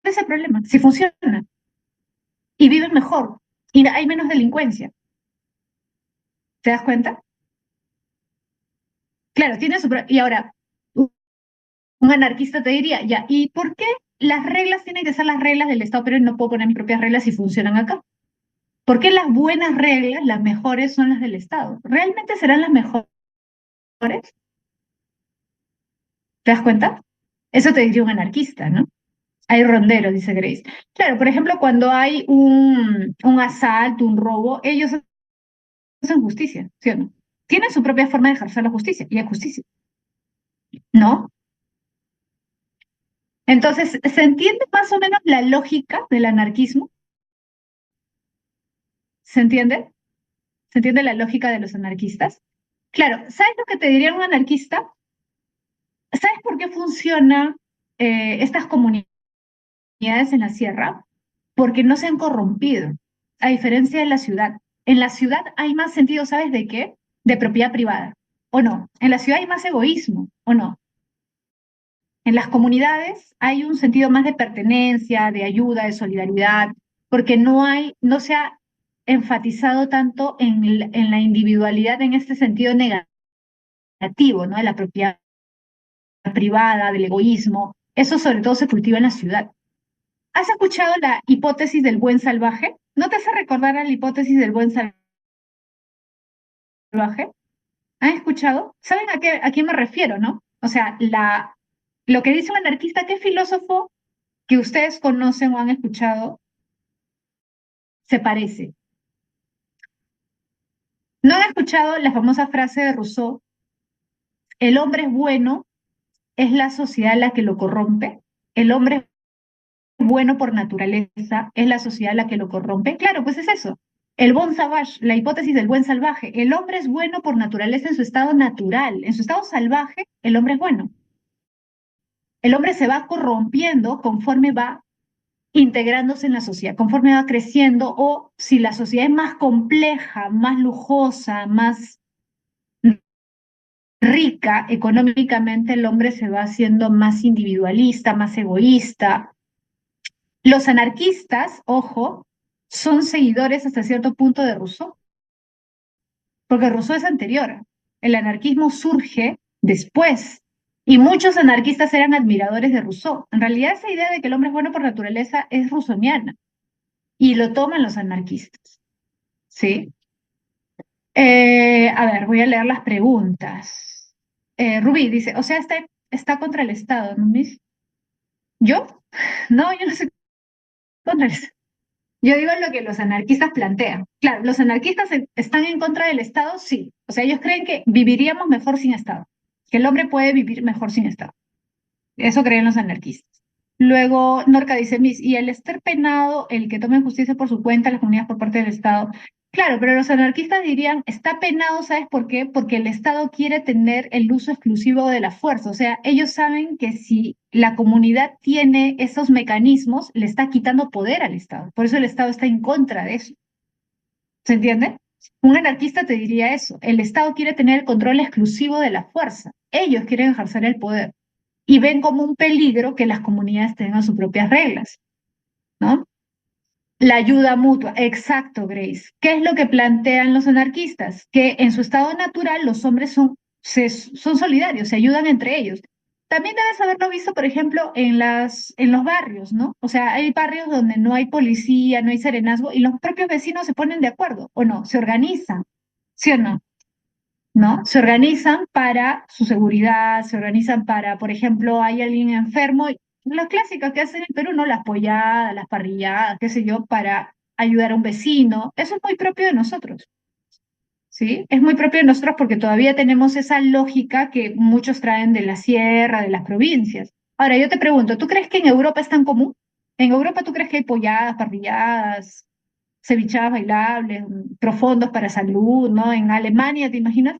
Speaker 1: es el problema? Si funciona y viven mejor y hay menos delincuencia, ¿te das cuenta? Claro, tiene su... Y ahora, un anarquista te diría, ya, ¿y por qué las reglas tienen que ser las reglas del Estado, pero no puedo poner mis propias reglas si funcionan acá? ¿Por qué las buenas reglas, las mejores, son las del Estado? ¿Realmente serán las mejores? ¿Te das cuenta? Eso te diría un anarquista, ¿no? Hay ronderos, dice Grace. Claro, por ejemplo, cuando hay un asalto, un robo, ellos hacen justicia, ¿sí o no? Tienen su propia forma de ejercer la justicia, y es justicia, ¿no? Entonces, ¿se entiende más o menos la lógica del anarquismo? ¿Se entiende? ¿Se entiende la lógica de los anarquistas? Claro, ¿sabes lo que te diría un anarquista? ¿Sabes por qué funcionan estas comunidades en la sierra? Porque no se han corrompido, a diferencia de la ciudad. En la ciudad hay más sentido, ¿sabes de qué? De propiedad privada, ¿o no? En la ciudad hay más egoísmo, ¿o no? En las comunidades hay un sentido más de pertenencia, de ayuda, de solidaridad, porque no se ha enfatizado tanto en la individualidad en este sentido negativo, ¿no? De la propiedad privada, del egoísmo. Eso sobre todo se cultiva en la ciudad. ¿Has escuchado la hipótesis del buen salvaje? ¿No te hace recordar a la hipótesis del buen salvaje? ¿Han escuchado? ¿Saben a quién me refiero, no? O sea, lo que dice un anarquista, ¿qué filósofo que ustedes conocen o han escuchado se parece? ¿No han escuchado la famosa frase de Rousseau? El hombre es bueno, es la sociedad la que lo corrompe. El hombre es bueno por naturaleza, es la sociedad la que lo corrompe. Claro, pues es eso. El bon sauvage, la hipótesis del buen salvaje. El hombre es bueno por naturaleza en su estado natural. En su estado salvaje, el hombre es bueno. El hombre se va corrompiendo conforme va integrándose en la sociedad, conforme va creciendo o si la sociedad es más compleja, más lujosa, más rica económicamente, el hombre se va haciendo más individualista, más egoísta. Los anarquistas, ojo, son seguidores hasta cierto punto de Rousseau, porque Rousseau es anterior. El anarquismo surge después. Y muchos anarquistas eran admiradores de Rousseau. En realidad, esa idea de que el hombre es bueno por naturaleza es rousseauiana y lo toman los anarquistas. ¿Sí? A ver, voy a leer las preguntas. Rubí dice, o sea, está contra el Estado, ¿no, Miss? ¿Yo? No, yo no sé contra el Estado. Yo digo lo que los anarquistas plantean. Claro, los anarquistas están en contra del Estado, sí. O sea, ellos creen que viviríamos mejor sin Estado, que el hombre puede vivir mejor sin Estado. Eso creen los anarquistas. Luego, Norca dice, Miss, y el estar penado, el que tome justicia por su cuenta, las comunidades por parte del Estado. Claro, pero los anarquistas dirían, está penado, ¿sabes por qué? Porque el Estado quiere tener el uso exclusivo de la fuerza. O sea, ellos saben que si la comunidad tiene esos mecanismos, le está quitando poder al Estado. Por eso el Estado está en contra de eso. ¿Se entiende? Un anarquista te diría eso. El Estado quiere tener el control exclusivo de la fuerza. Ellos quieren ejercer el poder y ven como un peligro que las comunidades tengan sus propias reglas, ¿no? La ayuda mutua, exacto, Grace. ¿Qué es lo que plantean los anarquistas? Que en su estado natural los hombres son solidarios, se ayudan entre ellos. También debes haberlo visto, por ejemplo, en los barrios, ¿no? O sea, hay barrios donde no hay policía, no hay serenazgo y los propios vecinos se ponen de acuerdo, ¿o no? Se organizan, ¿sí o no? ¿no? Se organizan para su seguridad, se organizan para, por ejemplo, hay alguien enfermo, las clásicas que hacen en Perú, ¿no? Las polladas, las parrilladas, qué sé yo, para ayudar a un vecino. Eso es muy propio de nosotros, ¿sí? Es muy propio de nosotros porque todavía tenemos esa lógica que muchos traen de la sierra, de las provincias. Ahora, yo te pregunto, ¿tú crees que en Europa es tan común? ¿En Europa tú crees que hay polladas, parrilladas, cevichadas bailables, profundos para salud, ¿no? En Alemania, ¿te imaginas?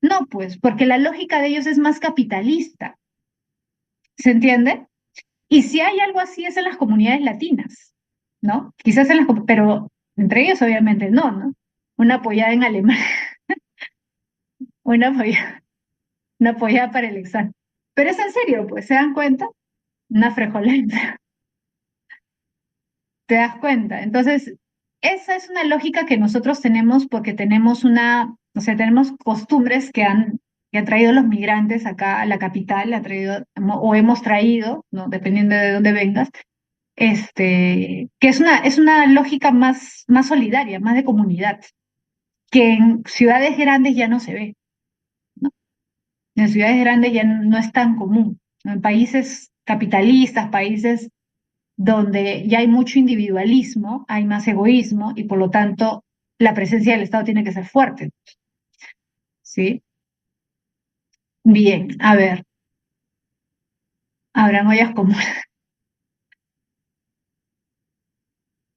Speaker 1: No, pues, porque la lógica de ellos es más capitalista, ¿se entiende? Y si hay algo así es en las comunidades latinas, ¿no? Quizás en las, pero entre ellos obviamente no, ¿no? Una apoyada en Alemania, una apoyada, una apoyada para el examen. Pero es en serio, pues, ¿se dan cuenta? Una frejolenta, ¿te das cuenta? Entonces, esa es una lógica que nosotros tenemos porque tenemos una, o sea, tenemos costumbres que han traído los migrantes acá a la capital, ha traído, o hemos traído, ¿no? Dependiendo de dónde vengas, que es una lógica más solidaria, más de comunidad, que en ciudades grandes ya no se ve, ¿no? En ciudades grandes ya no es tan común, ¿no? En países capitalistas, países donde ya hay mucho individualismo, hay más egoísmo y por lo tanto la presencia del Estado tiene que ser fuerte, ¿sí? Bien, a ver, habrán ollas comunes,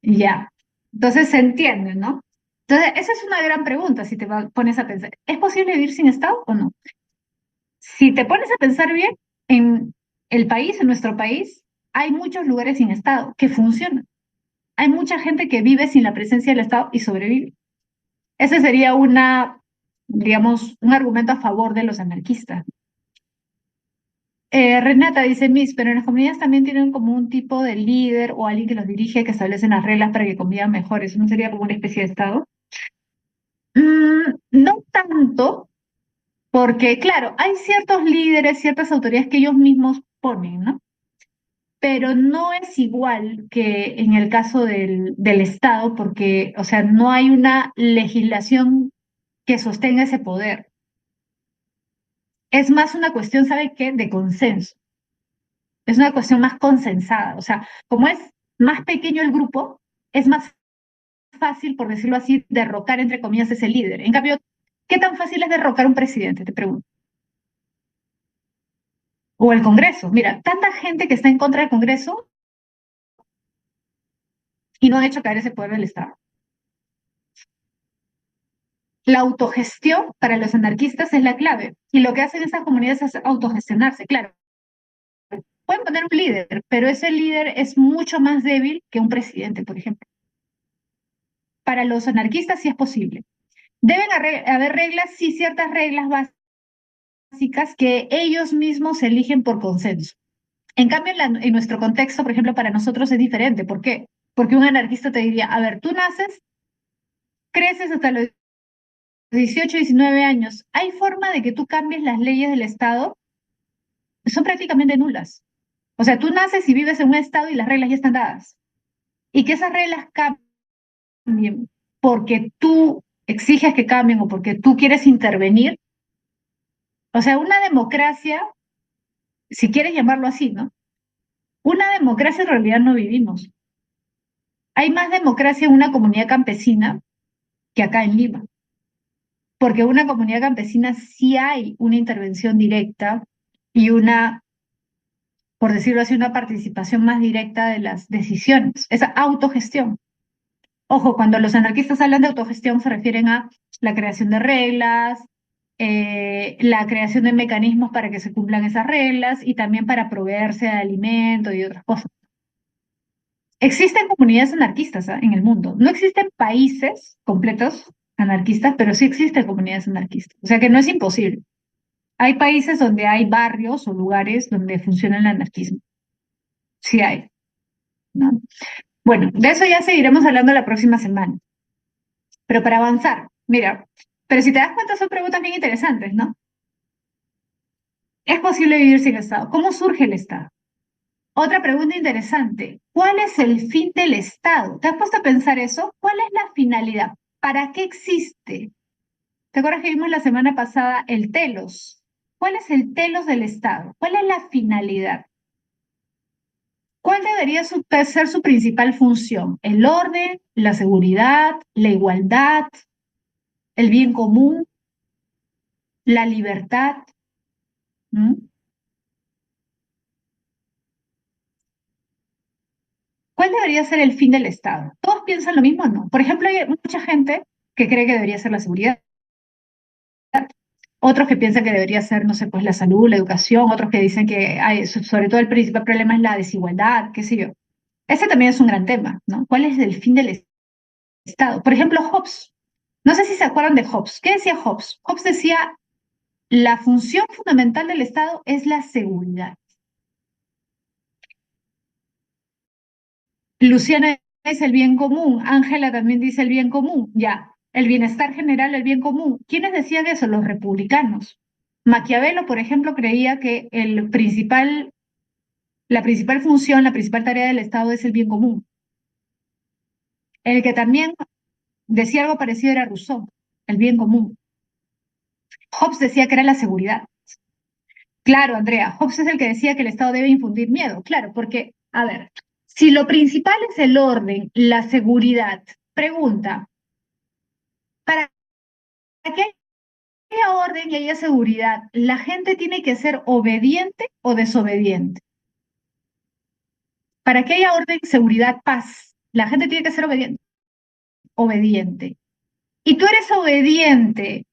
Speaker 1: ya. Entonces se entiende, ¿no? Entonces, esa es una gran pregunta si te pones a pensar. ¿Es posible vivir sin Estado o no? Si te pones a pensar bien, en el país, en nuestro país, hay muchos lugares sin Estado que funcionan. Hay mucha gente que vive sin la presencia del Estado y sobrevive. Ese sería digamos, un argumento a favor de los anarquistas. Renata dice, Miss, pero en las comunidades también tienen como un tipo de líder o alguien que los dirige, que establecen las reglas para que convivan mejor. ¿Eso no sería como una especie de Estado? No tanto, porque claro, hay ciertos líderes, ciertas autoridades que ellos mismos ponen, ¿no? Pero no es igual que en el caso del Estado, porque, o sea, no hay una legislación que sostenga ese poder. Es más una cuestión, ¿sabe qué? De consenso. Es una cuestión más consensada. O sea, como es más pequeño el grupo, es más fácil, por decirlo así, derrocar, entre comillas, ese líder. En cambio, ¿qué tan fácil es derrocar un presidente? Te pregunto. O el Congreso. Mira, tanta gente que está en contra del Congreso y no han hecho caer ese poder del Estado. La autogestión para los anarquistas es la clave. Y lo que hacen esas comunidades es autogestionarse. Claro, pueden poner un líder, pero ese líder es mucho más débil que un presidente, por ejemplo. Para los anarquistas sí es posible. Deben haber reglas, sí, ciertas reglas básicas que ellos mismos eligen por consenso. En cambio, en nuestro contexto, por ejemplo, para nosotros es diferente. ¿Por qué? Porque un anarquista te diría, a ver, tú naces, creces hasta los 18, 19 años. ¿Hay forma de que tú cambies las leyes del Estado? Son prácticamente nulas. O sea, tú naces y vives en un Estado y las reglas ya están dadas. Y que esas reglas cambien porque tú exiges que cambien o porque tú quieres intervenir. O sea, una democracia, si quieres llamarlo así, ¿no? Una democracia en realidad no vivimos. Hay más democracia en una comunidad campesina que acá en Lima, porque en una comunidad campesina sí hay una intervención directa y por decirlo así, una participación más directa de las decisiones, esa autogestión. Ojo, cuando los anarquistas hablan de autogestión se refieren a la creación de reglas, la creación de mecanismos para que se cumplan esas reglas y también para proveerse de alimento y otras cosas. Existen comunidades anarquistas, ¿ah? En el mundo. No existen países completos anarquistas, pero sí existen comunidades anarquistas. O sea que no es imposible. Hay países donde hay barrios o lugares donde funciona el anarquismo. Sí hay, ¿no? Bueno, de eso ya seguiremos hablando la próxima semana. Pero para avanzar, mira, pero si te das cuenta son preguntas bien interesantes, ¿no? ¿Es posible vivir sin Estado? ¿Cómo surge el Estado? Otra pregunta interesante, ¿cuál es el fin del Estado? ¿Te has puesto a pensar eso? ¿Cuál es la finalidad? ¿Para qué existe? ¿Te acuerdas que vimos la semana pasada el telos? ¿Cuál es el telos del Estado? ¿Cuál es la finalidad? ¿Cuál debería ser su principal función? ¿El orden, la seguridad, la igualdad, el bien común, la libertad? ¿Mm? ¿Cuál debería ser el fin del Estado? ¿Todos piensan lo mismo o no? Por ejemplo, hay mucha gente que cree que debería ser la seguridad, otros que piensan que debería ser, no sé, pues la salud, la educación, otros que dicen que sobre todo el principal problema es la desigualdad, qué sé yo. Ese también es un gran tema, ¿no? ¿Cuál es el fin del Estado? Por ejemplo, Hobbes. No sé si se acuerdan de Hobbes. ¿Qué decía Hobbes? Hobbes decía, la función fundamental del Estado es la seguridad. Luciana dice el bien común, Ángela también dice el bien común, ya, el bienestar general, el bien común. ¿Quiénes decían eso? Los republicanos. Maquiavelo, por ejemplo, creía que la principal función, la principal tarea del Estado es el bien común. El que también decía algo parecido era Rousseau, el bien común. Hobbes decía que era la seguridad. Claro, Andrea, Hobbes es el que decía que el Estado debe infundir miedo, claro, porque, a ver, si lo principal es el orden, la seguridad, pregunta, ¿para que haya orden y haya seguridad, la gente tiene que ser obediente o desobediente? Para que haya orden, seguridad, paz, la gente tiene que ser obediente. Obediente. Y tú eres obediente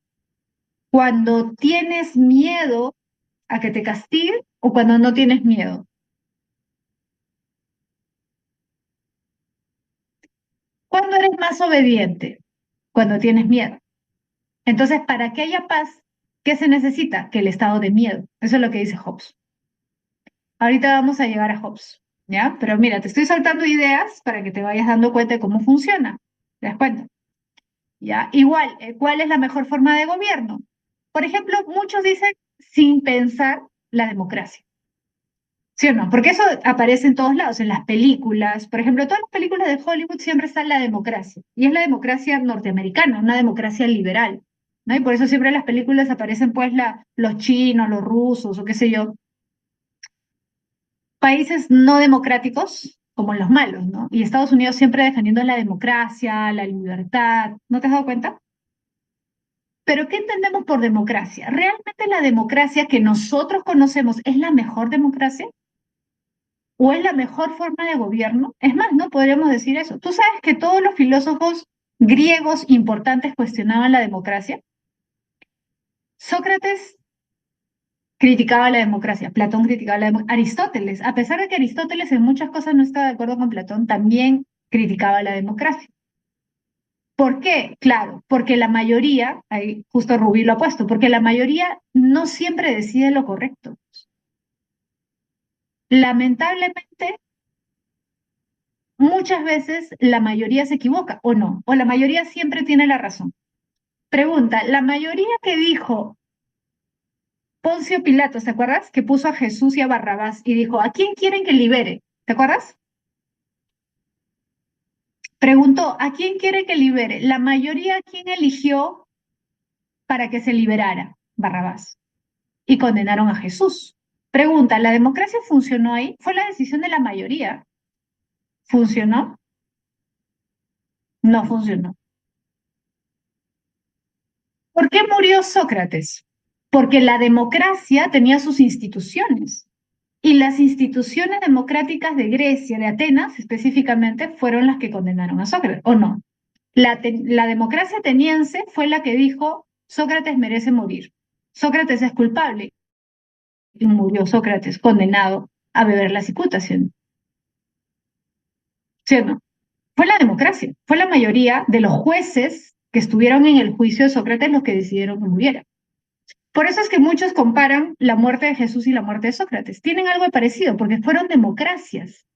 Speaker 1: cuando tienes miedo a que te castiguen o cuando no tienes miedo. ¿Cuándo eres más obediente? Cuando tienes miedo. Entonces, para que haya paz, ¿qué se necesita? Que el estado de miedo. Eso es lo que dice Hobbes. Ahorita vamos a llegar a Hobbes, ¿ya? Pero mira, te estoy soltando ideas para que te vayas dando cuenta de cómo funciona. ¿Te das cuenta? ¿Ya? Igual, ¿cuál es la mejor forma de gobierno? Por ejemplo, muchos dicen sin pensar la democracia. ¿Sí o no? Porque eso aparece en todos lados, en las películas. Por ejemplo, todas las películas de Hollywood siempre está la democracia. Y es la democracia norteamericana, una democracia liberal. ¿No? Y por eso siempre en las películas aparecen pues los chinos, los rusos o qué sé yo, países no democráticos como los malos, ¿no? Y Estados Unidos siempre defendiendo la democracia, la libertad. ¿No te has dado cuenta? Pero ¿qué entendemos por democracia? ¿Realmente la democracia que nosotros conocemos es la mejor democracia? ¿O es la mejor forma de gobierno? Es más, no podríamos decir eso. Tú sabes que todos los filósofos griegos importantes cuestionaban la democracia. Sócrates criticaba la democracia, Platón criticaba la democracia, Aristóteles, a pesar de que Aristóteles en muchas cosas no estaba de acuerdo con Platón, también criticaba la democracia. ¿Por qué? Claro, porque la mayoría, ahí justo Rubí lo ha puesto, porque la mayoría no siempre decide lo correcto. Lamentablemente, muchas veces la mayoría se equivoca o no, o la mayoría siempre tiene la razón. Pregunta, la mayoría que dijo Poncio Pilatos, ¿te acuerdas? Que puso a Jesús y a Barrabás y dijo, ¿a quién quieren que libere? ¿Te acuerdas? Preguntó, ¿a quién quiere que libere? La mayoría, ¿quién eligió para que se liberara? Barrabás. Y condenaron a Jesús. Pregunta, ¿la democracia funcionó ahí? Fue la decisión de la mayoría. ¿Funcionó? No funcionó. ¿Por qué murió Sócrates? Porque la democracia tenía sus instituciones. Y las instituciones democráticas de Grecia, de Atenas específicamente, fueron las que condenaron a Sócrates, ¿o no? La democracia ateniense fue la que dijo, Sócrates merece morir. Sócrates es culpable. Y murió Sócrates condenado a beber la cicuta, ¿sí o no? ¿Sí o no? Fue la democracia, fue la mayoría de los jueces que estuvieron en el juicio de Sócrates los que decidieron que muriera. Por eso es que muchos comparan la muerte de Jesús y la muerte de Sócrates. Tienen algo de parecido porque fueron democracias.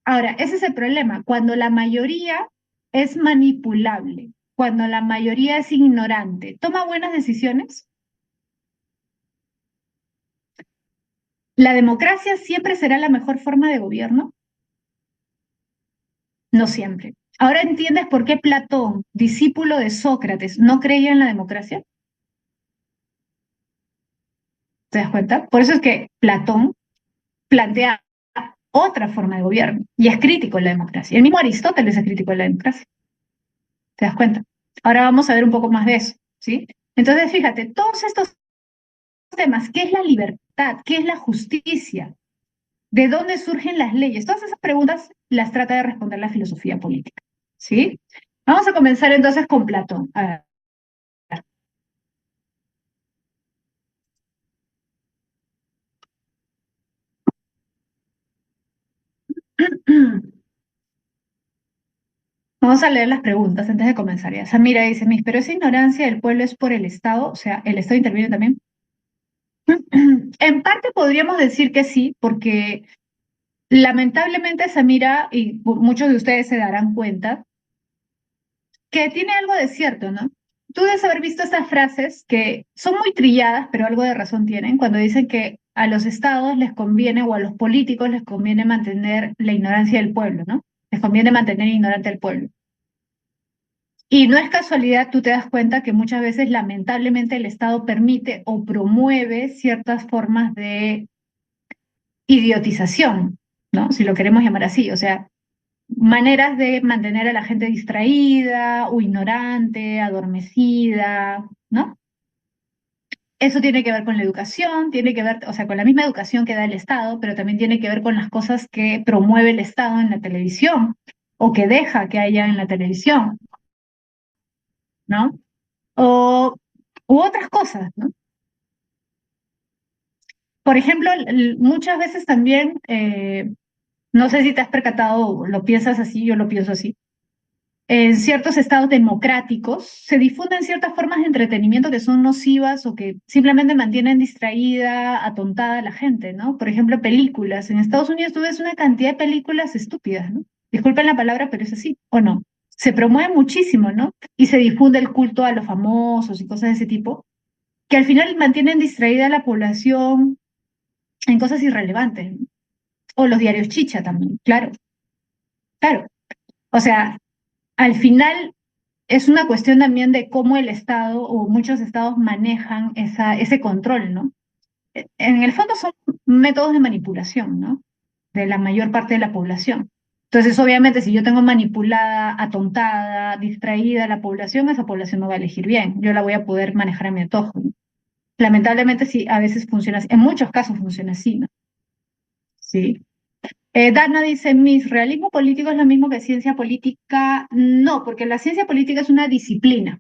Speaker 1: Ahora, ese es el problema. Cuando la mayoría es manipulable, cuando la mayoría es ignorante, ¿toma buenas decisiones? ¿La democracia siempre será la mejor forma de gobierno? No siempre. ¿Ahora entiendes por qué Platón, discípulo de Sócrates, no creía en la democracia? ¿Te das cuenta? Por eso es que Platón plantea otra forma de gobierno y es crítico en la democracia. El mismo Aristóteles es crítico en la democracia. ¿Te das cuenta? Ahora vamos a ver un poco más de eso, ¿sí? Entonces, fíjate, todos estos temas, ¿qué es la libertad? ¿Qué es la justicia? ¿De dónde surgen las leyes? Todas esas preguntas las trata de responder la filosofía política, ¿sí? Vamos a comenzar entonces con Platón. A ver. Vamos a leer las preguntas antes de comenzar. Ya. Samira dice, mis, pero esa ignorancia del pueblo es por el Estado, o sea, ¿el Estado interviene también? En parte podríamos decir que sí, porque lamentablemente Samira, y muchos de ustedes se darán cuenta, que tiene algo de cierto, ¿no? Tú debes haber visto estas frases que son muy trilladas, pero algo de razón tienen, cuando dicen que a los estados les conviene o a los políticos les conviene mantener la ignorancia del pueblo, ¿no? Les conviene mantener ignorante al pueblo. Y no es casualidad, tú te das cuenta que muchas veces, lamentablemente, el Estado permite o promueve ciertas formas de idiotización, ¿no? Si lo queremos llamar así, o sea, maneras de mantener a la gente distraída o ignorante, adormecida, ¿no? Eso tiene que ver con la educación, tiene que ver, o sea, con la misma educación que da el Estado, pero también tiene que ver con las cosas que promueve el Estado en la televisión o que deja que haya en la televisión, ¿no? O u otras cosas, ¿no? Por ejemplo, muchas veces también, no sé si te has percatado o lo piensas así, yo lo pienso así, en ciertos estados democráticos se difunden ciertas formas de entretenimiento que son nocivas o que simplemente mantienen distraída, atontada a la gente, ¿no? Por ejemplo, películas. En Estados Unidos tú ves una cantidad de películas estúpidas, ¿no? Disculpen la palabra, pero es así, ¿o no? Se promueve muchísimo, ¿no? Y se difunde el culto a los famosos y cosas de ese tipo, que al final mantienen distraída a la población en cosas irrelevantes, ¿no? O los diarios chicha también, claro, claro. O sea, al final es una cuestión también de cómo el Estado o muchos estados manejan ese control, ¿no? En el fondo son métodos de manipulación, ¿no? De la mayor parte de la población. Entonces, obviamente, si yo tengo manipulada, atontada, distraída la población, esa población no va a elegir bien. Yo la voy a poder manejar a mi antojo, ¿no? Lamentablemente, sí, a veces funciona así. En muchos casos funciona así, ¿no? Sí. Dana dice, ¿mis realismo político es lo mismo que ciencia política? No, porque la ciencia política es una disciplina.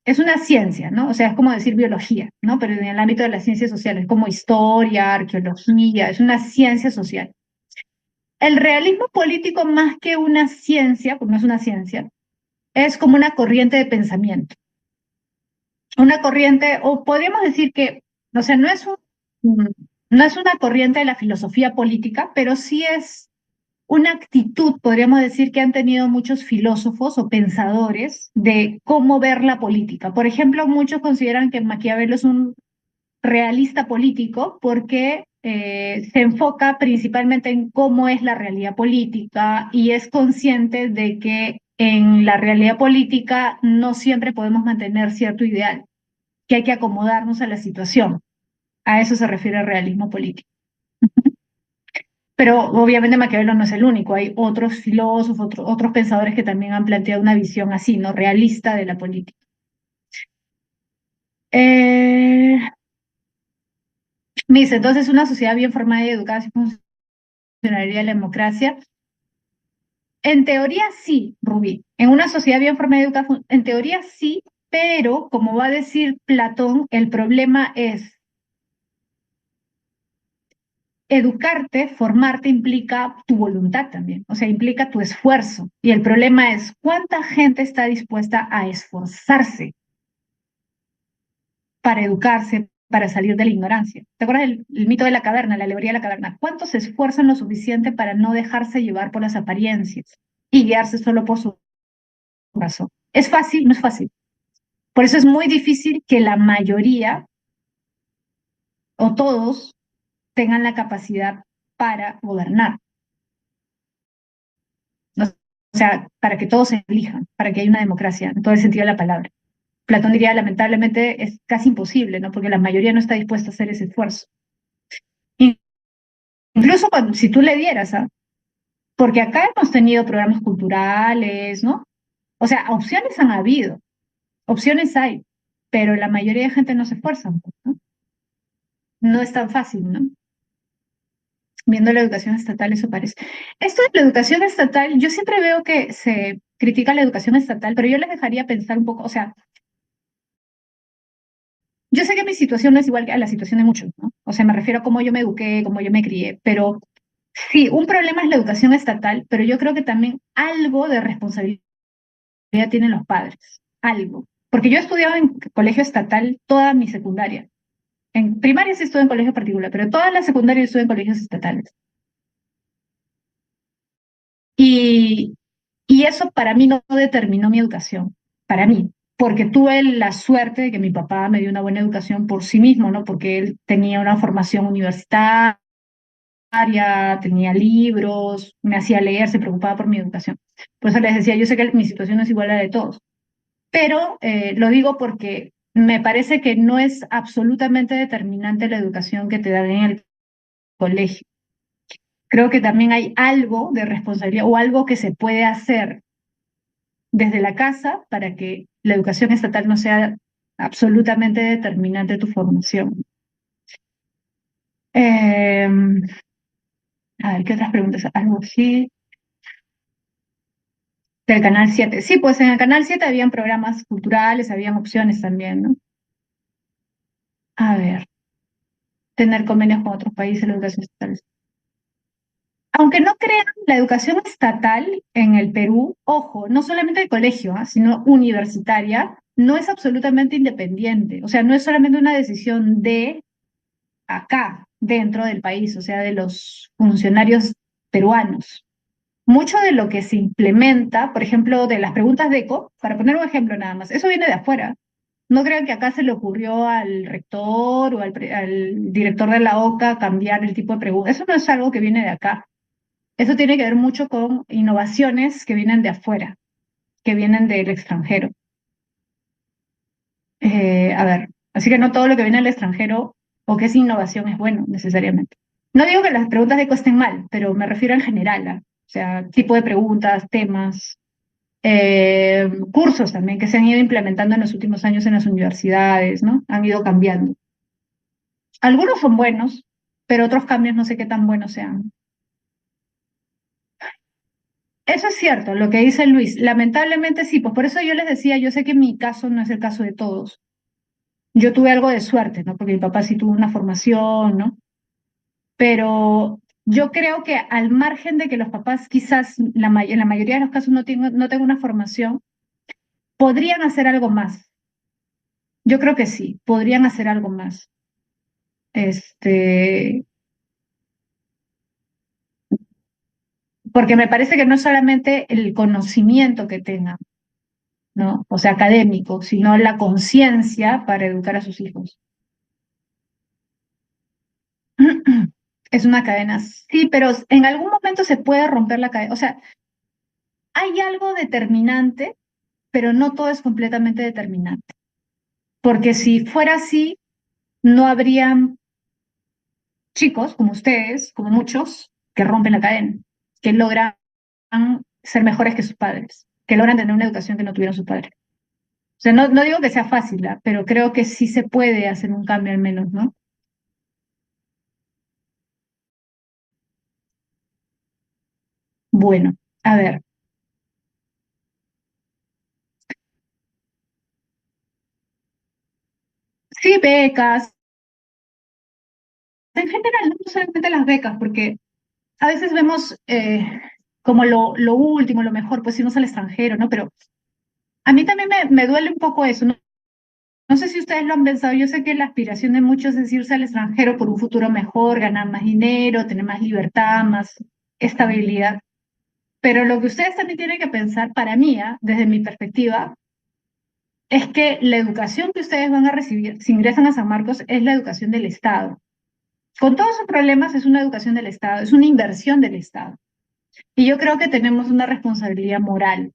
Speaker 1: Es una ciencia, ¿no? O sea, es como decir biología, ¿no? Pero en el ámbito de las ciencias sociales, como historia, arqueología, es una ciencia social. El realismo político, más que una ciencia, porque no es una ciencia, es como una corriente de pensamiento. Una corriente, o podríamos decir que, o sea, no es una corriente de la filosofía política, pero sí es una actitud, podríamos decir, que han tenido muchos filósofos o pensadores de cómo ver la política. Por ejemplo, muchos consideran que Maquiavelo es un realista político porque se enfoca principalmente en cómo es la realidad política y es consciente de que en la realidad política no siempre podemos mantener cierto ideal, que hay que acomodarnos a la situación. A eso se refiere el realismo político. Pero obviamente Maquiavelo no es el único, hay otros filósofos, otros pensadores que también han planteado una visión así, ¿no? Realista de la política. Eh, Me dice, entonces una sociedad bien formada y educada sí funcionaría la democracia. En teoría sí, Rubí. En una sociedad bien formada y educada, en teoría sí, pero como va a decir Platón, el problema es educarte, formarte implica tu voluntad también, o sea, implica tu esfuerzo. Y el problema es cuánta gente está dispuesta a esforzarse para educarse, para salir de la ignorancia. ¿Te acuerdas el mito de la caverna, la alegoría de la caverna? ¿Cuántos se esfuerzan lo suficiente para no dejarse llevar por las apariencias y guiarse solo por su razón? ¿Es fácil? No es fácil. Por eso es muy difícil que la mayoría o todos tengan la capacidad para gobernar. No sea, para que todos se elijan, para que haya una democracia, en todo el sentido de la palabra. Platón diría, lamentablemente, es casi imposible, ¿no? Porque la mayoría no está dispuesta a hacer ese esfuerzo. Incluso si tú le dieras, ¿ah? Porque acá hemos tenido programas culturales, ¿no? O sea, opciones han habido, opciones hay, pero la mayoría de gente no se esfuerza, ¿no? No es tan fácil, ¿no? Viendo la educación estatal, eso parece. Esto de la educación estatal, yo siempre veo que se critica la educación estatal, pero yo les dejaría pensar un poco, o sea, yo sé que mi situación no es igual que a la situación de muchos, ¿no? O sea, me refiero a cómo yo me eduqué, cómo yo me crié, pero sí, un problema es la educación estatal, pero yo creo que también algo de responsabilidad tienen los padres, algo. Porque yo he estudiado en colegio estatal toda mi secundaria. En primaria sí estuve en colegio particular, pero toda la secundaria estuve en colegios estatales. Y, y eso para mí no determinó mi educación, para mí, porque tuve la suerte de que mi papá me dio una buena educación por sí mismo, ¿no? Porque él tenía una formación universitaria, tenía libros, me hacía leer, se preocupaba por mi educación. Por eso les decía, yo sé que mi situación no es igual a la de todos, pero lo digo porque me parece que no es absolutamente determinante la educación que te dan en el colegio. Creo que también hay algo de responsabilidad o algo que se puede hacer desde la casa para que la educación estatal no sea absolutamente determinante de tu formación. Eh, a ver, ¿qué otras preguntas? Algo así. Del Canal 7. Sí, pues en el Canal 7 habían programas culturales, habían opciones también, ¿no? A ver, tener convenios con otros países, la educación estatal. Aunque no crean, la educación estatal en el Perú, ojo, no solamente de colegio, sino universitaria, no es absolutamente independiente. O sea, no es solamente una decisión de acá, dentro del país, o sea, de los funcionarios peruanos. Mucho de lo que se implementa, por ejemplo, de las preguntas de ECO, para poner un ejemplo nada más, eso viene de afuera. No crean que acá se le ocurrió al rector o al director de la OCA cambiar el tipo de preguntas. Eso no es algo que viene de acá. Eso tiene que ver mucho con innovaciones que vienen de afuera, que vienen del extranjero. A ver, así que no todo lo que viene del extranjero o que es innovación es bueno necesariamente. No digo que las preguntas de ECO estén mal, pero me refiero en general, o sea, tipo de preguntas, temas, cursos también que se han ido implementando en los últimos años en las universidades, ¿no? Han ido cambiando. Algunos son buenos, pero otros cambios no sé qué tan buenos sean. Eso es cierto, lo que dice Luis. Lamentablemente sí, pues por eso yo les decía, yo sé que mi caso no es el caso de todos. Yo tuve algo de suerte, ¿no? Porque mi papá sí tuvo una formación, ¿no? Pero yo creo que al margen de que los papás quizás en la mayoría de los casos no tengan una formación, podrían hacer algo más. Yo creo que sí, podrían hacer algo más. Este, porque me parece que no es solamente el conocimiento que tengan, ¿no? O sea, académico, sino la conciencia para educar a sus hijos. Es una cadena, sí, pero en algún momento se puede romper la cadena. O sea, hay algo determinante, pero no todo es completamente determinante. Porque si fuera así, no habrían chicos como ustedes, como muchos, que rompen la cadena, que logran ser mejores que sus padres, que logran tener una educación que no tuvieron sus padres. O sea, no digo que sea fácil, pero creo que sí se puede hacer un cambio al menos, ¿no? Bueno, a ver, sí, becas, en general, no solamente las becas, porque a veces vemos como lo último, lo mejor, pues irnos al extranjero, ¿no? Pero a mí también me duele un poco eso, ¿no? No sé si ustedes lo han pensado, yo sé que la aspiración de muchos es irse al extranjero por un futuro mejor, ganar más dinero, tener más libertad, más estabilidad. Pero lo que ustedes también tienen que pensar, para mí, desde mi perspectiva, es que la educación que ustedes van a recibir si ingresan a San Marcos es la educación del Estado. Con todos sus problemas, es una educación del Estado, es una inversión del Estado. Y yo creo que tenemos una responsabilidad moral,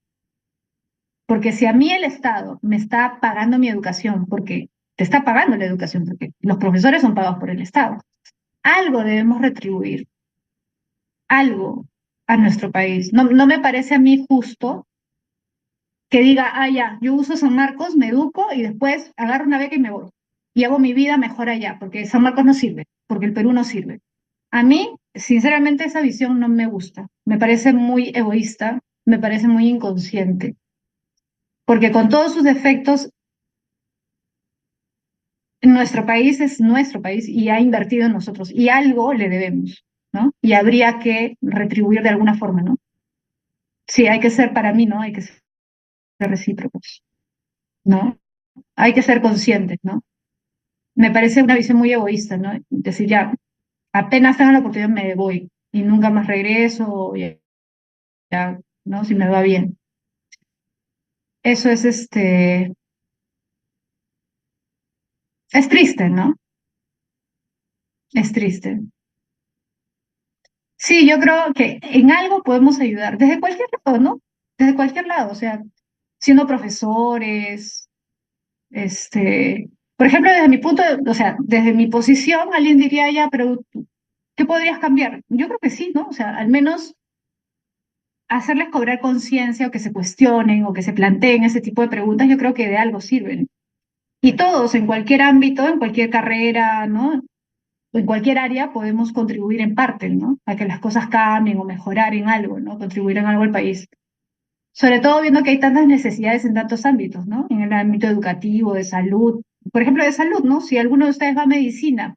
Speaker 1: porque si a mí el Estado me está pagando mi educación, porque te está pagando la educación, porque los profesores son pagados por el Estado, algo debemos retribuir, algo a nuestro país. No, no me parece a mí justo que diga, ah, ya, yo uso San Marcos, me educo y después agarro una beca y me voy. Y hago mi vida mejor allá, porque San Marcos no sirve, porque el Perú no sirve. A mí, sinceramente, esa visión no me gusta. Me parece muy egoísta, me parece muy inconsciente, porque con todos sus defectos, nuestro país es nuestro país y ha invertido en nosotros y algo le debemos, ¿no? Y habría que retribuir de alguna forma, ¿no? Sí, hay que ser para mí, ¿no? Hay que ser recíprocos, ¿no? Hay que ser conscientes, ¿no? Me parece una visión muy egoísta, ¿no? Decir, ya, apenas tengo la oportunidad me voy y nunca más regreso, o ya, ya, ¿no? Si me va bien. Eso es triste, ¿no? Es triste. Sí, yo creo que en algo podemos ayudar, desde cualquier lado, ¿no? Desde cualquier lado, o sea, siendo profesores, por ejemplo, desde mi punto de, o sea, desde mi posición, alguien diría ya, pero ¿qué podrías cambiar? Yo creo que sí, ¿no? O sea, al menos hacerles cobrar conciencia o que se cuestionen o que se planteen ese tipo de preguntas, yo creo que de algo sirven. Y todos, en cualquier ámbito, en cualquier carrera, ¿no? O en cualquier área podemos contribuir en parte, ¿no? A que las cosas cambien o mejorar en algo, ¿no? Contribuir en algo al país. Sobre todo viendo que hay tantas necesidades en tantos ámbitos, ¿no? En el ámbito educativo, de salud. Por ejemplo, de salud, ¿no? Si alguno de ustedes va a medicina,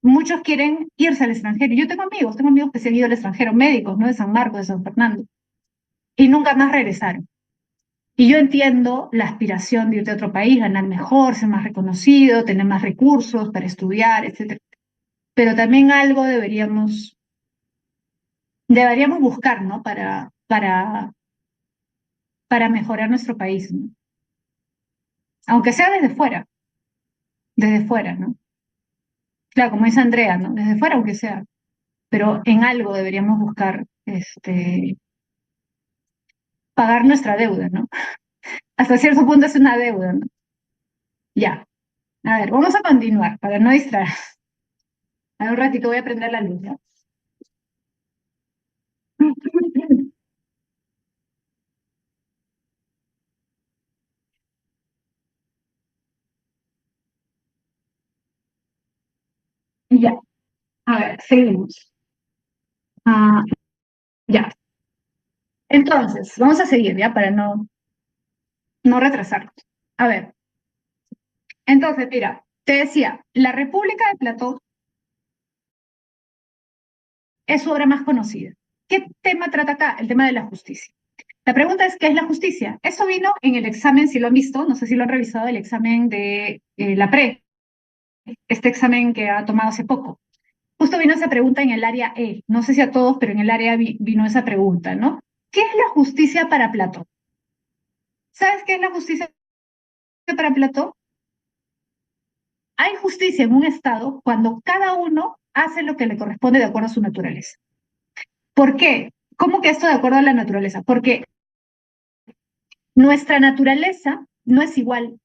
Speaker 1: muchos quieren irse al extranjero. Yo tengo amigos que se han ido al extranjero, médicos, ¿no? De San Marcos, de San Fernando, y nunca más regresaron. Y yo entiendo la aspiración de irte a otro país, ganar mejor, ser más reconocido, tener más recursos para estudiar, etcétera. Pero también algo deberíamos buscar, ¿no? Para mejorar nuestro país, ¿no? Aunque sea desde fuera, ¿no? Claro, como dice Andrea, ¿no? Desde fuera, aunque sea, pero en algo deberíamos buscar, pagar nuestra deuda, ¿no? Hasta cierto punto es una deuda, ¿no? Ya. A ver, vamos a continuar para no distraer. A ver, un ratito voy a prender la luz, ¿ya? Ya, a ver, seguimos. Ah, ya. Entonces, vamos a seguir, ¿ya? Para no retrasarnos. A ver, entonces, mira, te decía, La República de Platón es su obra más conocida. ¿Qué tema trata acá? El tema de la justicia. La pregunta es, ¿qué es la justicia? Eso vino en el examen, si lo han visto, no sé si lo han revisado, el examen de la PRE, este examen que ha tomado hace poco. Justo vino esa pregunta en el área E, no sé si a todos, pero en el área vino esa pregunta, ¿no? ¿Qué es la justicia para Platón? ¿Sabes qué es la justicia para Platón? Hay justicia en un Estado cuando cada uno hace lo que le corresponde de acuerdo a su naturaleza. ¿Por qué? ¿Cómo que esto de acuerdo a la naturaleza? Porque nuestra naturaleza no es igual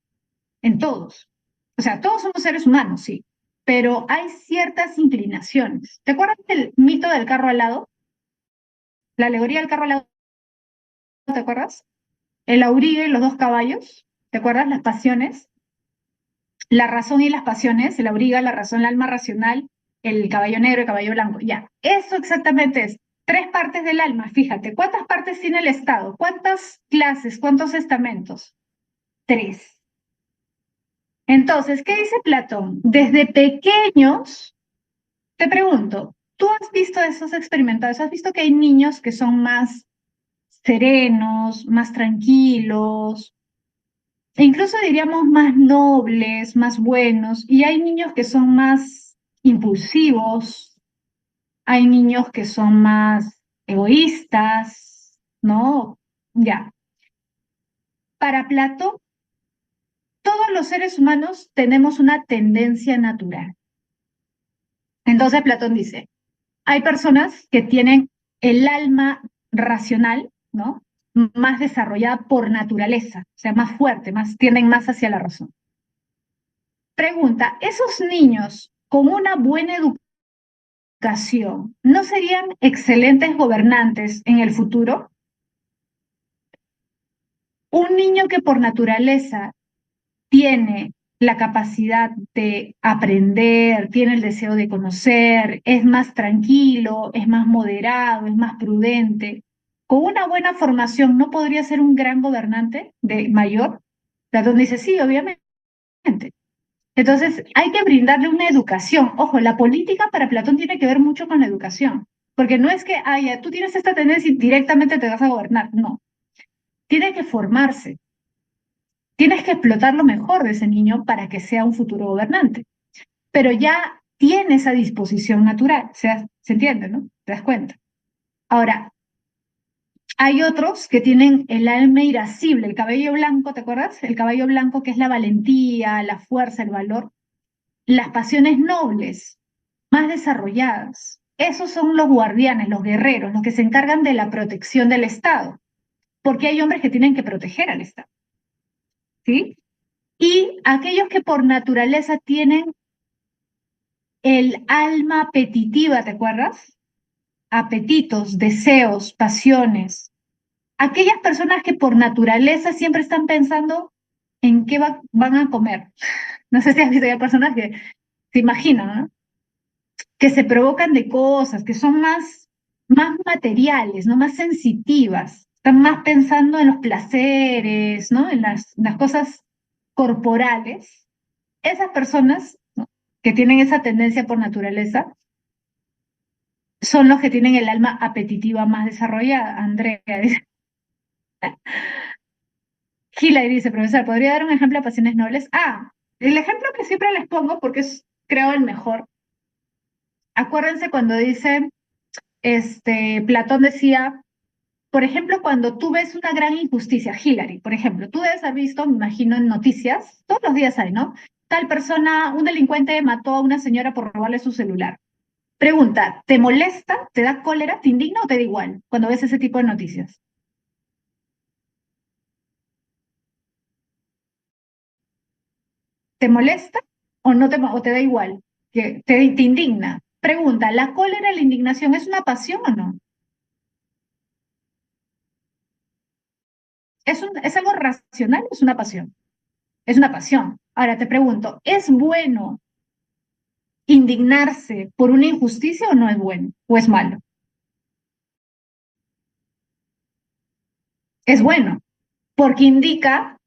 Speaker 1: en todos. O sea, todos somos seres humanos, sí, pero hay ciertas inclinaciones. ¿Te acuerdas del mito del carro al lado? La alegoría del carro al lado, ¿te acuerdas? El auriga y los dos caballos, ¿te acuerdas? Las pasiones, la razón y las pasiones, el auriga, la razón, el alma racional, el caballo negro, el caballo blanco. Ya, eso exactamente es. Tres partes del alma, fíjate, ¿cuántas partes tiene el Estado? ¿Cuántas clases? ¿Cuántos estamentos? Tres. Entonces, ¿qué dice Platón? Desde pequeños, te pregunto, ¿tú has visto esos experimentados? ¿Has visto que hay niños que son más serenos, más tranquilos, e incluso diríamos más nobles, más buenos, y hay niños que son más impulsivos, hay niños que son más egoístas, ¿no? Ya. Para Platón, todos los seres humanos tenemos una tendencia natural. Entonces Platón dice, hay personas que tienen el alma racional, ¿no? Más desarrollada por naturaleza, o sea, más fuerte, tienden más hacia la razón. Pregunta, ¿esos niños con una buena educación no serían excelentes gobernantes en el futuro? Un niño que por naturaleza tiene la capacidad de aprender, tiene el deseo de conocer, es más tranquilo, es más moderado, es más prudente. Con una buena formación, ¿no podría ser un gran gobernante de mayor? Platón dice, sí, obviamente. Entonces, hay que brindarle una educación. Ojo, la política para Platón tiene que ver mucho con la educación, porque no es que, ya, tú tienes esta tendencia y directamente te vas a gobernar. No, tiene que formarse. Tienes que explotar lo mejor de ese niño para que sea un futuro gobernante. Pero ya tiene esa disposición natural, se entiende, ¿no? ¿Te das cuenta? Ahora, hay otros que tienen el alma irascible, el cabello blanco, ¿te acuerdas? El caballo blanco que es la valentía, la fuerza, el valor, las pasiones nobles, más desarrolladas. Esos son los guardianes, los guerreros, los que se encargan de la protección del Estado, porque hay hombres que tienen que proteger al Estado, ¿sí? Y aquellos que por naturaleza tienen el alma apetitiva, ¿te acuerdas? Apetitos, deseos, pasiones. Aquellas personas que por naturaleza siempre están pensando en qué van a comer. No sé si has visto, hay personas que se imaginan, ¿no? Que se provocan de cosas, que son más materiales, ¿no? Más sensitivas. Están más pensando en los placeres, ¿no? En las cosas corporales. Esas personas, ¿no? Que tienen esa tendencia por naturaleza son los que tienen el alma apetitiva más desarrollada. Andrea dice. Hilary dice, profesor, ¿podría dar un ejemplo de pasiones nobles? El ejemplo que siempre les pongo, porque es, creo, el mejor. Acuérdense cuando dice, Platón decía, por ejemplo, cuando tú ves una gran injusticia, Hilary, por ejemplo, tú debes haber visto, me imagino, en noticias, todos los días hay, ¿no? Tal persona, un delincuente mató a una señora por robarle su celular. Pregunta, ¿te molesta? ¿Te da cólera? ¿Te indigna o te da igual cuando ves ese tipo de noticias? ¿Te molesta o te da igual? Que te indigna. Pregunta, ¿la cólera y la indignación es una pasión o no? ¿Es algo racional o es una pasión? Es una pasión. Ahora te pregunto, ¿es bueno indignarse por una injusticia o no es bueno? ¿O es malo? Es bueno, porque indica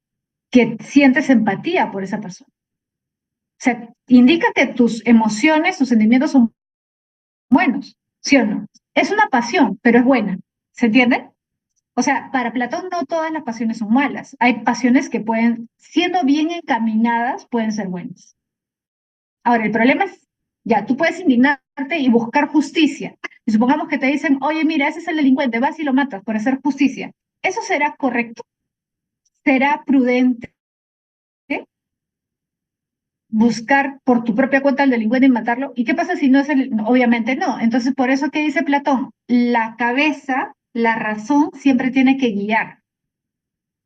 Speaker 1: que sientes empatía por esa persona. O sea, indica que tus emociones, tus sentimientos son buenos, ¿sí o no? Es una pasión, pero es buena. ¿Se entiende? O sea, para Platón no todas las pasiones son malas. Hay pasiones que pueden, siendo bien encaminadas, pueden ser buenas. Ahora, el problema es, ya, tú puedes indignarte y buscar justicia. Y supongamos que te dicen, oye, mira, ese es el delincuente, vas y lo matas por hacer justicia. ¿Eso será correcto? ¿Será prudente buscar por tu propia cuenta al delincuente y matarlo? ¿Y qué pasa si no es el? Obviamente no. Entonces, por eso que dice Platón, la cabeza, la razón siempre tiene que guiar.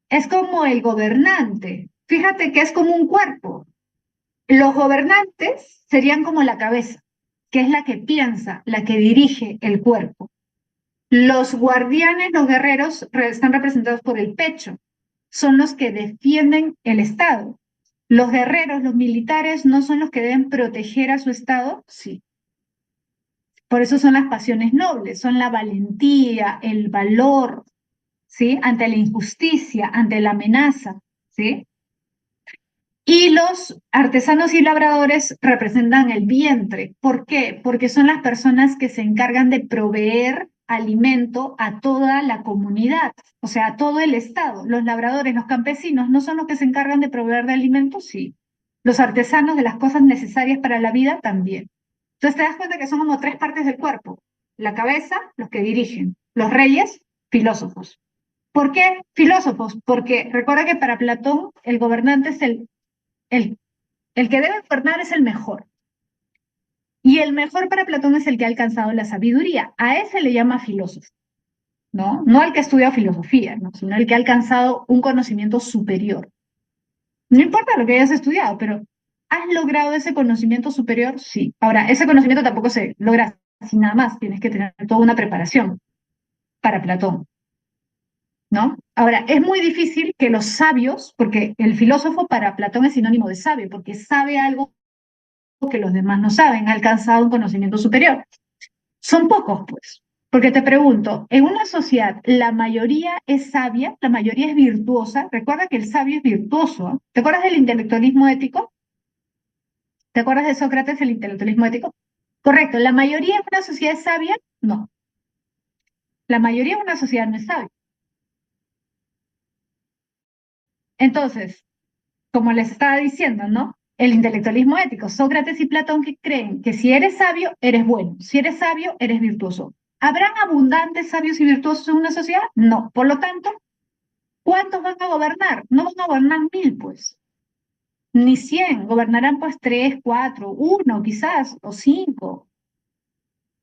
Speaker 1: Es como el gobernante. Fíjate que es como un cuerpo. Los gobernantes serían como la cabeza, que es la que piensa, la que dirige el cuerpo. Los guardianes, los guerreros, están representados por el pecho. Son los que defienden el Estado. Los guerreros, los militares, no son los que deben proteger a su Estado, sí. Por eso son las pasiones nobles, son la valentía, el valor, ¿sí? Ante la injusticia, ante la amenaza, ¿sí? Y los artesanos y labradores representan el vientre. ¿Por qué? Porque son las personas que se encargan de proveer alimento a toda la comunidad, o sea, a todo el estado. Los labradores, los campesinos, ¿no son los que se encargan de proveer de alimentos? Sí. Los artesanos de las cosas necesarias para la vida también. Entonces te das cuenta que son como tres partes del cuerpo. La cabeza, los que dirigen. Los reyes, filósofos. ¿Por qué filósofos? Porque recuerda que para Platón el gobernante es el, el que debe gobernar es el mejor. Y el mejor para Platón es el que ha alcanzado la sabiduría. A ese le llama filósofo, ¿no? No al que estudia filosofía, ¿no? Sino el que ha alcanzado un conocimiento superior. No importa lo que hayas estudiado, pero ¿has logrado ese conocimiento superior? Sí. Ahora, ese conocimiento tampoco se logra así nada más. Tienes que tener toda una preparación para Platón, ¿no? Ahora, es muy difícil que los sabios, porque el filósofo para Platón es sinónimo de sabio, porque sabe algo que los demás no saben, ha alcanzado un conocimiento superior. Son pocos, pues. Porque te pregunto, en una sociedad, ¿la mayoría es sabia? ¿La mayoría es virtuosa? Recuerda que el sabio es virtuoso, ¿eh? ¿Te acuerdas del intelectualismo ético? ¿Te acuerdas de Sócrates, el intelectualismo ético? Correcto, ¿la mayoría de una sociedad es sabia? No, la mayoría de una sociedad no es sabia. Entonces, como les estaba diciendo, ¿no? El intelectualismo ético, Sócrates y Platón que creen que si eres sabio, eres bueno, si eres sabio, eres virtuoso. ¿Habrán abundantes sabios y virtuosos en una sociedad? No. Por lo tanto, ¿cuántos van a gobernar? No van a gobernar 1000, pues, ni 100, gobernarán pues 3, 4, 1 quizás, o 5.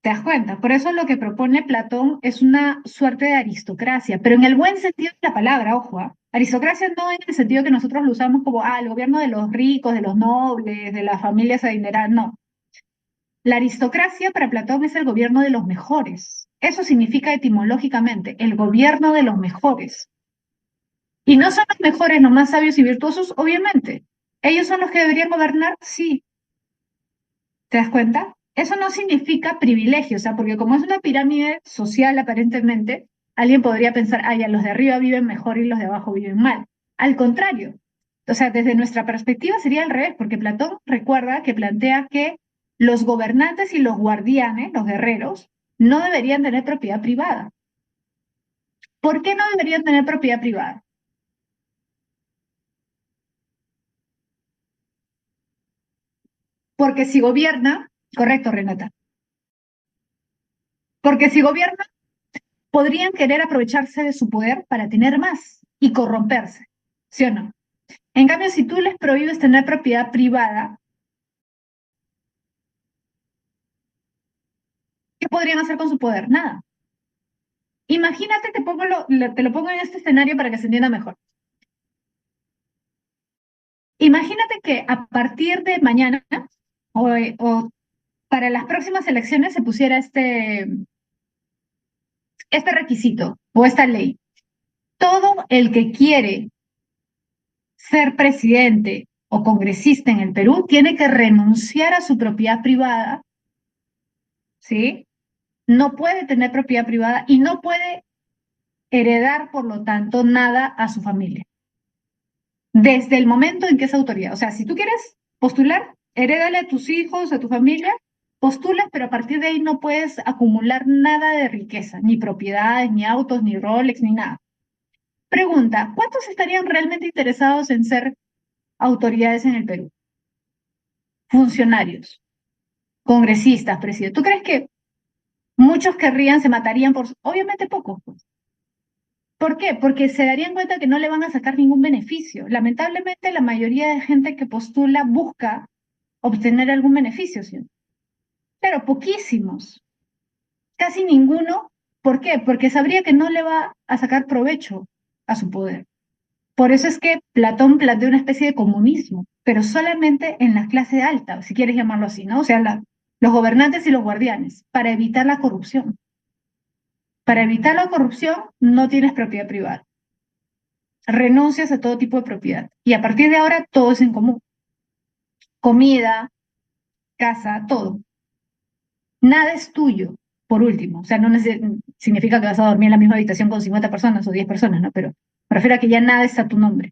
Speaker 1: ¿Te das cuenta? Por eso lo que propone Platón es una suerte de aristocracia, pero en el buen sentido de la palabra, ojo, ¿ah? Aristocracia no en el sentido que nosotros lo usamos como, el gobierno de los ricos, de los nobles, de las familias adineradas, no. La aristocracia para Platón es el gobierno de los mejores. Eso significa etimológicamente el gobierno de los mejores. Y no son los mejores, los más sabios y virtuosos, obviamente. ¿Ellos son los que deberían gobernar? Sí. ¿Te das cuenta? Eso no significa privilegio, o sea, porque como es una pirámide social aparentemente, alguien podría pensar, ya los de arriba viven mejor y los de abajo viven mal. Al contrario, o sea, desde nuestra perspectiva sería al revés, porque Platón recuerda que plantea que los gobernantes y los guardianes, los guerreros, no deberían tener propiedad privada. ¿Por qué no deberían tener propiedad privada? Porque si gobierna, correcto, Renata, porque si gobierna podrían querer aprovecharse de su poder para tener más y corromperse, ¿sí o no? En cambio, si tú les prohíbes tener propiedad privada, ¿qué podrían hacer con su poder? Nada. Imagínate, te lo pongo en este escenario para que se entienda mejor. Imagínate que a partir de mañana o para las próximas elecciones se pusiera este requisito o esta ley. Todo el que quiere ser presidente o congresista en el Perú tiene que renunciar a su propiedad privada, ¿sí? No puede tener propiedad privada y no puede heredar, por lo tanto, nada a su familia. Desde el momento en que es autoridad. O sea, si tú quieres postular, herédale a tus hijos, a tu familia, postulas, pero a partir de ahí no puedes acumular nada de riqueza, ni propiedades, ni autos, ni Rolex, ni nada. Pregunta, ¿cuántos estarían realmente interesados en ser autoridades en el Perú? Funcionarios, congresistas, presidentes. ¿Tú crees que muchos querrían, se matarían por... Obviamente pocos, pues. ¿Por qué? Porque se darían cuenta que no le van a sacar ningún beneficio. Lamentablemente, la mayoría de gente que postula busca obtener algún beneficio, ¿sí? Pero poquísimos, casi ninguno. ¿Por qué? Porque sabría que no le va a sacar provecho a su poder. Por eso es que Platón plantea una especie de comunismo, pero solamente en la clase alta, si quieres llamarlo así, ¿no? O sea, los gobernantes y los guardianes, para evitar la corrupción. Para evitar la corrupción no tienes propiedad privada. Renuncias a todo tipo de propiedad. Y a partir de ahora todo es en común. Comida, casa, todo. Nada es tuyo, por último. O sea, no significa que vas a dormir en la misma habitación con 50 personas o 10 personas, ¿no? Pero me refiero a que ya nada está a tu nombre.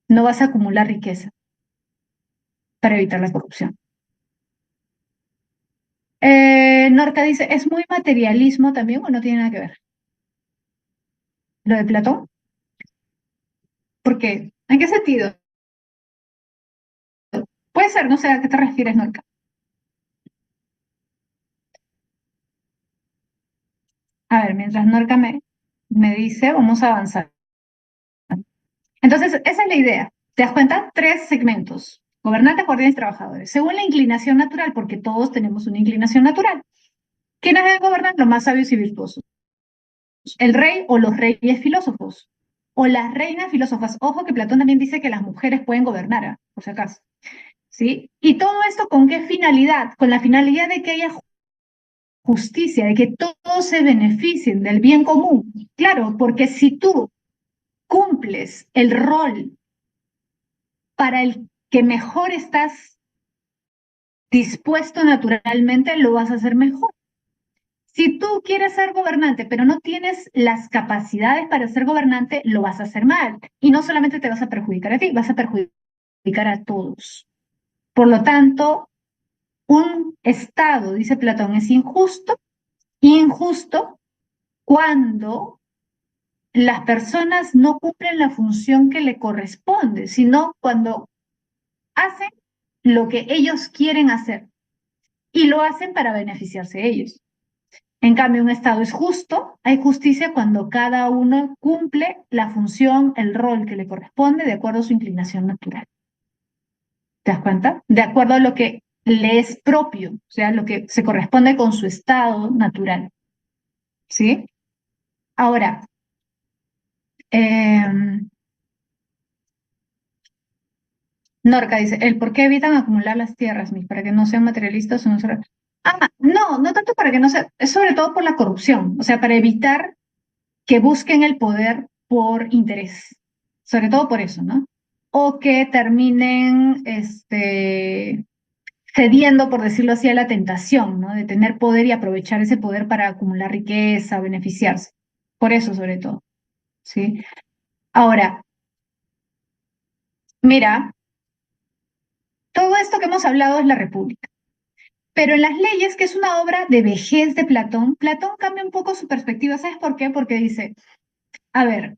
Speaker 1: No vas a acumular riqueza para evitar la corrupción. Norca dice, ¿es muy materialismo también o no tiene nada que ver? ¿Lo de Platón? ¿Por qué? ¿En qué sentido? Puede ser, no sé a qué te refieres, Norca. A ver, mientras Norca me dice, vamos a avanzar. Entonces, esa es la idea. ¿Te das cuenta? 3 segmentos. Gobernantes, guardianes, trabajadores. Según la inclinación natural, porque todos tenemos una inclinación natural. ¿Quiénes deben gobernar? Los más sabios y virtuosos. El rey o los reyes filósofos. O las reinas filósofas. Ojo que Platón también dice que las mujeres pueden gobernar, por si acaso. ¿Sí? ¿Y todo esto con qué finalidad? Con la finalidad de que haya justicia, de que todos se beneficien del bien común. Claro, porque si tú cumples el rol para el que mejor estás dispuesto naturalmente, lo vas a hacer mejor. Si tú quieres ser gobernante, pero no tienes las capacidades para ser gobernante, lo vas a hacer mal. Y no solamente te vas a perjudicar a ti, vas a perjudicar a todos. Por lo tanto, un Estado, dice Platón, es injusto cuando las personas no cumplen la función que le corresponde, sino cuando hacen lo que ellos quieren hacer y lo hacen para beneficiarse ellos. En cambio, un Estado es justo, hay justicia cuando cada uno cumple la función, el rol que le corresponde de acuerdo a su inclinación natural. ¿Te das cuenta? De acuerdo a lo que le es propio, o sea, lo que se corresponde con su estado natural. ¿Sí? Ahora, eh, Norca dice, ¿el por qué evitan acumular las tierras, mis, para que no sean materialistas o no se... Ah, no, no tanto para que no sea, es sobre todo por la corrupción, o sea, para evitar que busquen el poder por interés, sobre todo por eso, ¿no? O que terminen cediendo, por decirlo así, a la tentación, ¿no? De tener poder y aprovechar ese poder para acumular riqueza, beneficiarse. Por eso, sobre todo, ¿sí? Ahora, mira, todo esto que hemos hablado es la República. Pero en las leyes, que es una obra de vejez de Platón, Platón cambia un poco su perspectiva. ¿Sabes por qué? Porque dice, a ver,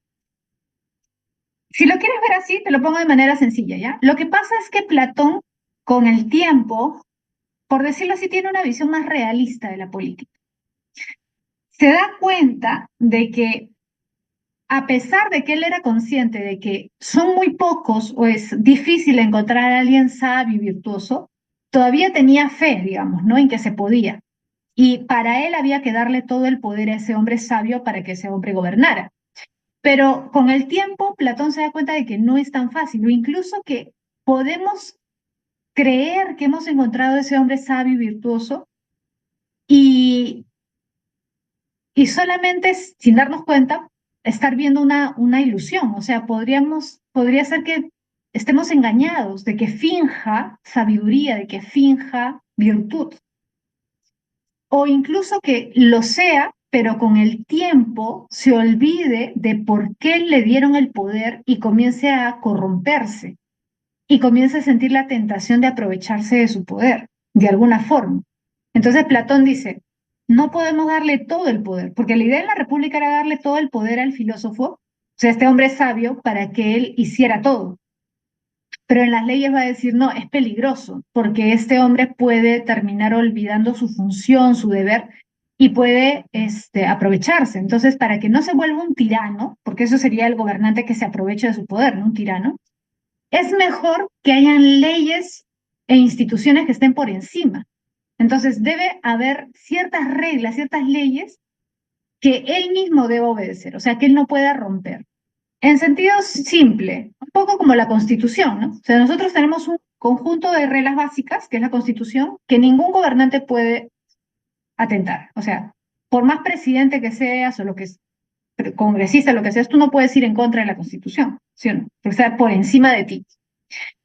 Speaker 1: si lo quieres ver así, te lo pongo de manera sencilla, ¿ya? Lo que pasa es que Platón, con el tiempo, por decirlo así, tiene una visión más realista de la política. Se da cuenta de que, a pesar de que él era consciente de que son muy pocos o es difícil encontrar a alguien sabio y virtuoso, todavía tenía fe, digamos, ¿no? En que se podía. Y para él había que darle todo el poder a ese hombre sabio para que ese hombre gobernara. Pero con el tiempo, Platón se da cuenta de que no es tan fácil, o incluso que podemos creer que hemos encontrado ese hombre sabio y virtuoso y, y solamente sin darnos cuenta estar viendo una ilusión. O sea, podría ser que estemos engañados, de que finja sabiduría, de que finja virtud, o incluso que lo sea, pero con el tiempo se olvide de por qué le dieron el poder y comience a corromperse y comience a sentir la tentación de aprovecharse de su poder, de alguna forma. Entonces Platón dice, no podemos darle todo el poder, porque la idea de la República era darle todo el poder al filósofo, o sea, este hombre sabio, para que él hiciera todo. Pero en las leyes va a decir, no, es peligroso, porque este hombre puede terminar olvidando su función, su deber, y puede aprovecharse. Entonces, para que no se vuelva un tirano, porque eso sería el gobernante que se aprovecha de su poder, ¿no? Un tirano, es mejor que hayan leyes e instituciones que estén por encima. Entonces, debe haber ciertas reglas, ciertas leyes que él mismo debe obedecer, o sea, que él no pueda romper. En sentido simple, un poco como la Constitución, ¿no? O sea, nosotros tenemos un conjunto de reglas básicas, que es la Constitución, que ningún gobernante puede atentar. O sea, por más presidente que seas o lo que es congresista, lo que seas, tú no puedes ir en contra de la Constitución, ¿sí o no? Porque está por encima de ti.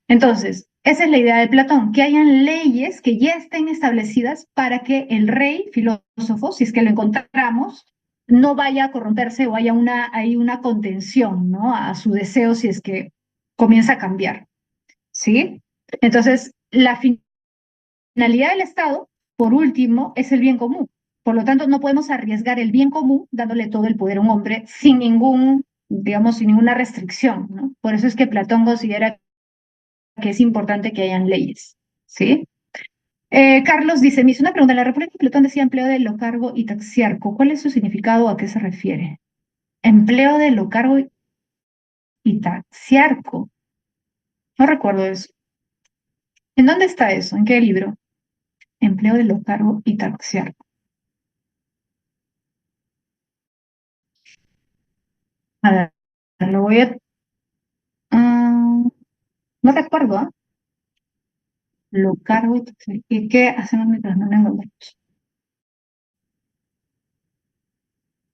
Speaker 1: Entonces, esa es la idea de Platón, que hayan leyes que ya estén establecidas para que el rey, filósofo, si es que lo encontramos, no vaya a corromperse o haya hay una contención, ¿no? A su deseo si es que comienza a cambiar, ¿sí? Entonces, la finalidad del Estado, por último, es el bien común. Por lo tanto, no podemos arriesgar el bien común dándole todo el poder a un hombre sin digamos, sin ninguna restricción, ¿no? Por eso es que Platón considera que es importante que hayan leyes, ¿sí? Carlos dice, me hizo una pregunta, en la República de Platón decía empleo de locargo y taxiarco, ¿cuál es su significado o a qué se refiere? Empleo de locargo y taxiarco, no recuerdo eso. ¿En dónde está eso? ¿En qué libro? Empleo de lo cargo y taxiar. A ver, lo voy a... no recuerdo, ¿ah? Lo cargo y taxiar. ¿Y qué hacemos mientras no lo encontramos?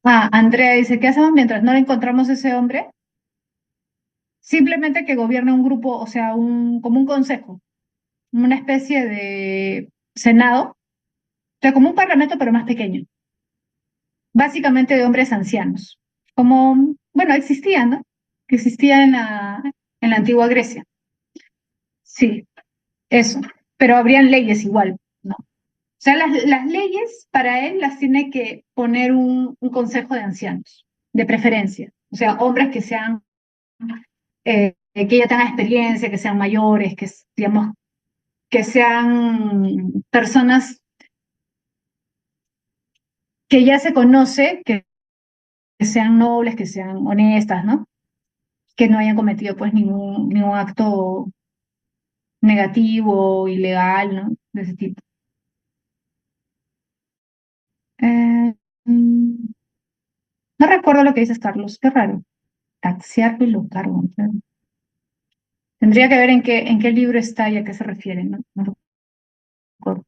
Speaker 1: Andrea dice, ¿qué hacemos mientras no encontramos ese hombre? Simplemente que gobierne un grupo, o sea, como un consejo, una especie de senado, o sea, como un parlamento, pero más pequeño, básicamente de hombres ancianos, como, bueno, existía, ¿no? Que existía en la antigua Grecia. Sí, eso, pero habrían leyes igual, ¿no? O sea, las leyes para él las tiene que poner un consejo de ancianos, de preferencia, o sea, hombres que sean, que ya tengan experiencia, que sean mayores, digamos, que sean personas que ya se conoce, que sean nobles, que sean honestas, ¿no? Que no hayan cometido pues ningún acto negativo, ilegal, ¿no? De ese tipo. Eh, mm, no recuerdo lo que dices, Carlos, qué raro. Taxiarlo y lo cargo. Tendría que ver en qué libro está y a qué se refiere, ¿no? No recuerdo.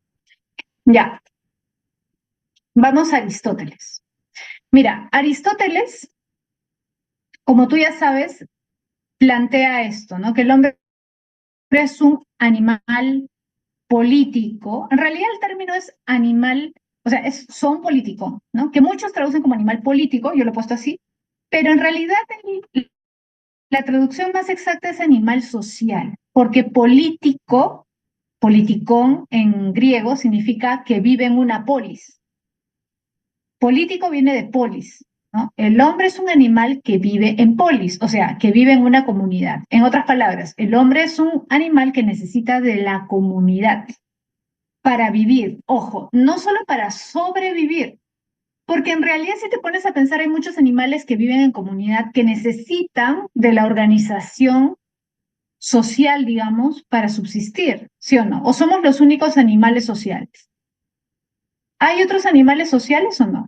Speaker 1: Ya, vamos a Aristóteles. Mira, Aristóteles, como tú ya sabes, plantea esto, ¿no? Que el hombre es un animal político. En realidad el término es animal, o sea, son político, ¿no? Que muchos traducen como animal político, yo lo he puesto así, pero en realidad la traducción más exacta es animal social, porque político, politicón en griego significa que vive en una polis. Político viene de polis, ¿no? El hombre es un animal que vive en polis, o sea, que vive en una comunidad. En otras palabras, el hombre es un animal que necesita de la comunidad para vivir. Ojo, no solo para sobrevivir, porque en realidad si te pones a pensar, hay muchos animales que viven en comunidad que necesitan de la organización social, digamos, para subsistir, ¿sí o no? ¿O somos los únicos animales sociales? ¿Hay otros animales sociales o no?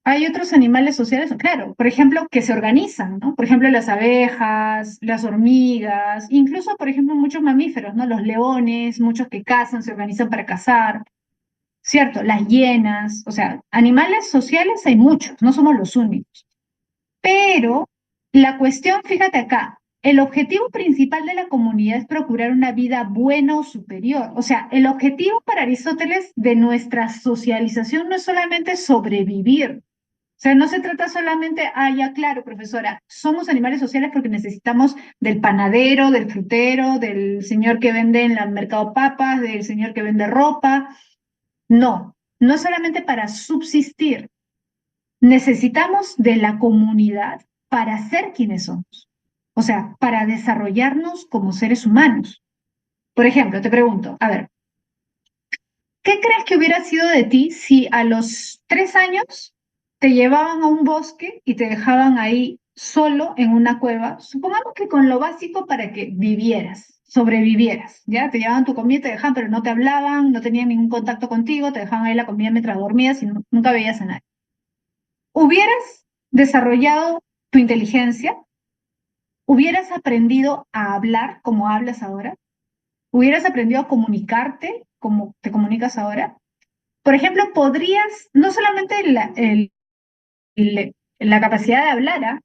Speaker 1: Hay otros animales sociales, claro, por ejemplo, que se organizan, ¿no? Por ejemplo, las abejas, las hormigas, incluso, por ejemplo, muchos mamíferos, ¿no? Los leones, muchos que cazan, se organizan para cazar, ¿cierto? Las hienas, o sea, animales sociales hay muchos, no somos los únicos. Pero la cuestión, fíjate acá, el objetivo principal de la comunidad es procurar una vida buena o superior. O sea, el objetivo para Aristóteles de nuestra socialización no es solamente sobrevivir. O sea, no se trata solamente, ya claro, profesora, somos animales sociales porque necesitamos del panadero, del frutero, del señor que vende en el mercado papas, del señor que vende ropa. No, no es solamente para subsistir. Necesitamos de la comunidad para ser quienes somos. O sea, para desarrollarnos como seres humanos. Por ejemplo, te pregunto, a ver, ¿qué crees que hubiera sido de ti si a los 3 años te llevaban a un bosque y te dejaban ahí solo en una cueva? Supongamos que con lo básico para que vivieras, sobrevivieras, ¿ya? Te llevaban tu comida, te dejaban, pero no te hablaban, no tenían ningún contacto contigo, te dejaban ahí la comida mientras dormías y nunca veías a nadie. ¿Hubieras desarrollado tu inteligencia? ¿Hubieras aprendido a hablar como hablas ahora? ¿Hubieras aprendido a comunicarte como te comunicas ahora? Por ejemplo, podrías, no solamente la capacidad de hablar, ¿ah?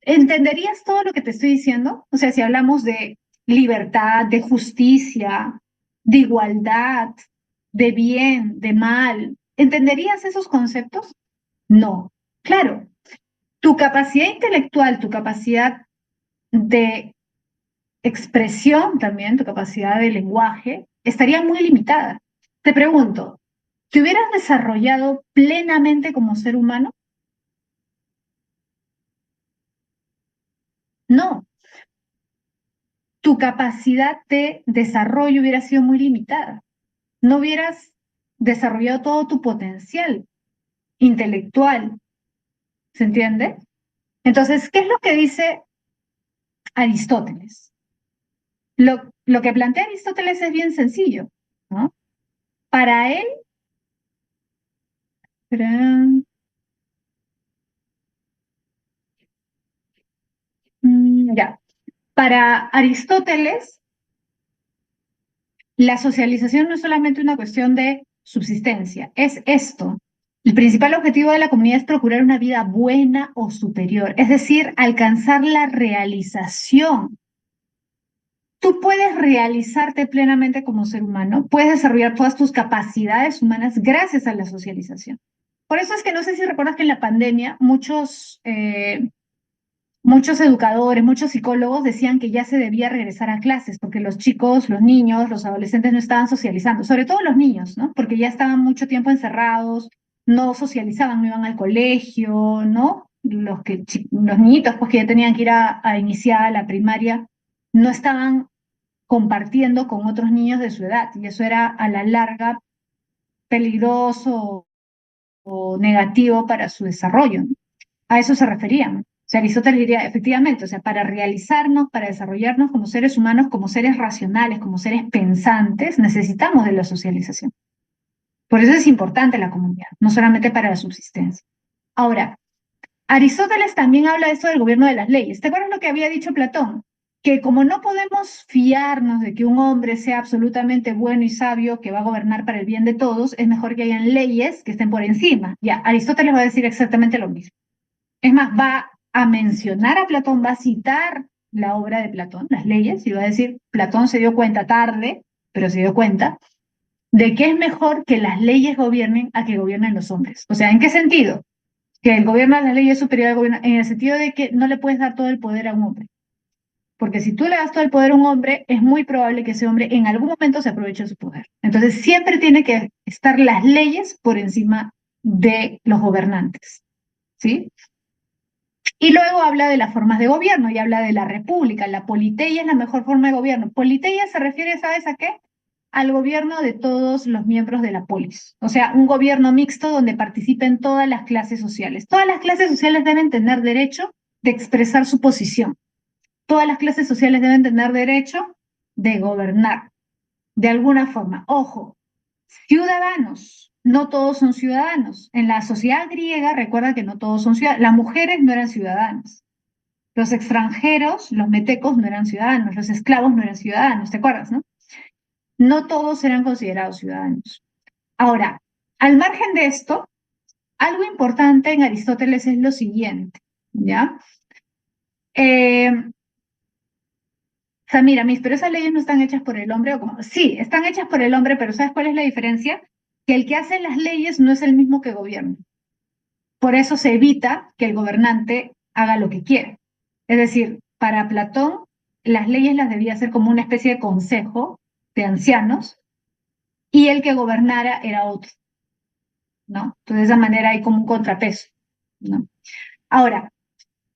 Speaker 1: ¿Entenderías todo lo que te estoy diciendo? O sea, si hablamos de libertad, de justicia, de igualdad, de bien, de mal, ¿entenderías esos conceptos? No. Claro, tu capacidad intelectual, tu capacidad de expresión también, tu capacidad de lenguaje, estaría muy limitada. Te pregunto, ¿te hubieras desarrollado plenamente como ser humano? No, tu capacidad de desarrollo hubiera sido muy limitada. No hubieras desarrollado todo tu potencial intelectual, ¿se entiende? Entonces, ¿qué es lo que dice Aristóteles. Lo que plantea Aristóteles es bien sencillo, ¿no? Para él, para- ya, para Aristóteles, la socialización no es solamente una cuestión de subsistencia, es esto. El principal objetivo de la comunidad es procurar una vida buena o superior, es decir, alcanzar la realización. Tú puedes realizarte plenamente como ser humano, puedes desarrollar todas tus capacidades humanas gracias a la socialización. Por eso es que no sé si recuerdas que en la pandemia muchos educadores, muchos psicólogos decían que ya se debía regresar a clases porque los chicos, los niños, los adolescentes no estaban socializando, sobre todo los niños, ¿no? Porque ya estaban mucho tiempo encerrados, no socializaban, no iban al colegio, ¿no? Los niñitos, pues que ya tenían que ir a iniciar la primaria, no estaban compartiendo con otros niños de su edad y eso era a la larga peligroso o negativo para su desarrollo, ¿no? A eso se referían. O sea, Aristóteles diría, efectivamente, o sea, para realizarnos, para desarrollarnos como seres humanos, como seres racionales, como seres pensantes, necesitamos de la socialización. Por eso es importante la comunidad, no solamente para la subsistencia. Ahora, Aristóteles también habla de esto del gobierno de las leyes. ¿Te acuerdas lo que había dicho Platón? Que como no podemos fiarnos de que un hombre sea absolutamente bueno y sabio que va a gobernar para el bien de todos, es mejor que hayan leyes que estén por encima. Ya, Aristóteles va a decir exactamente lo mismo. Es más, va a mencionar a Platón, va a citar la obra de Platón, las leyes, y va a decir, Platón se dio cuenta tarde, pero se dio cuenta, de que es mejor que las leyes gobiernen a que gobiernen los hombres. O sea, ¿en qué sentido? Que el gobierno de las leyes es superior al gobierno, en el sentido de que no le puedes dar todo el poder a un hombre. Porque si tú le das todo el poder a un hombre, es muy probable que ese hombre en algún momento se aproveche de su poder. Entonces, siempre tiene que estar las leyes por encima de los gobernantes, ¿sí? Y luego habla de las formas de gobierno y habla de la república. La politeia es la mejor forma de gobierno. Politeia se refiere, ¿sabes a qué? Al gobierno de todos los miembros de la polis. O sea, un gobierno mixto donde participen todas las clases sociales. Todas las clases sociales deben tener derecho de expresar su posición. Todas las clases sociales deben tener derecho de gobernar de alguna forma. Ojo, ciudadanos, no todos son ciudadanos. En la sociedad griega, recuerda que no todos son ciudadanos. Las mujeres no eran ciudadanas. Los extranjeros, los metecos, no eran ciudadanos. Los esclavos no eran ciudadanos. ¿Te acuerdas, no? No todos eran considerados ciudadanos. Ahora, al margen de esto, algo importante en Aristóteles es lo siguiente, ¿ya? O sea, mira, pero esas leyes no están hechas por el hombre, o como, sí, están hechas por el hombre, pero ¿sabes cuál es la diferencia? Que el que hace las leyes no es el mismo que gobierna. Por eso se evita que el gobernante haga lo que quiere. Es decir, para Platón, las leyes las debía hacer como una especie de consejo de ancianos y el que gobernara era otro, ¿no? Entonces, de esa manera hay como un contrapeso, ¿no? Ahora,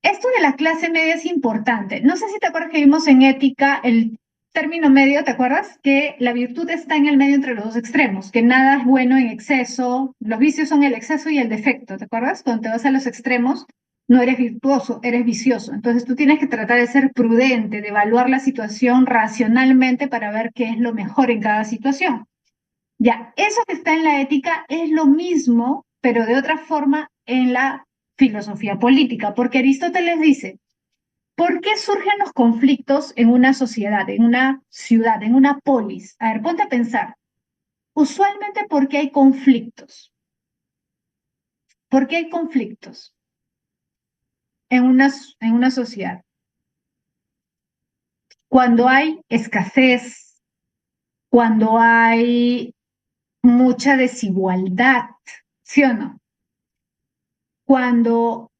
Speaker 1: esto de la clase media es importante. No sé si te acuerdas que vimos en ética el término medio, ¿te acuerdas? Que la virtud está en el medio entre los dos extremos, que nada es bueno en exceso, los vicios son el exceso y el defecto, ¿te acuerdas? Cuando te vas a los extremos, no eres virtuoso, eres vicioso. Entonces tú tienes que tratar de ser prudente, de evaluar la situación racionalmente para ver qué es lo mejor en cada situación. Ya, eso que está en la ética es lo mismo, pero de otra forma en la filosofía política, porque Aristóteles dice, ¿por qué surgen los conflictos en una sociedad, en una ciudad, en una polis? A ver, ponte a pensar. Usualmente, ¿por qué hay conflictos? ¿Por qué hay conflictos en una sociedad? Cuando hay escasez, cuando hay mucha desigualdad, ¿sí o no? Cuando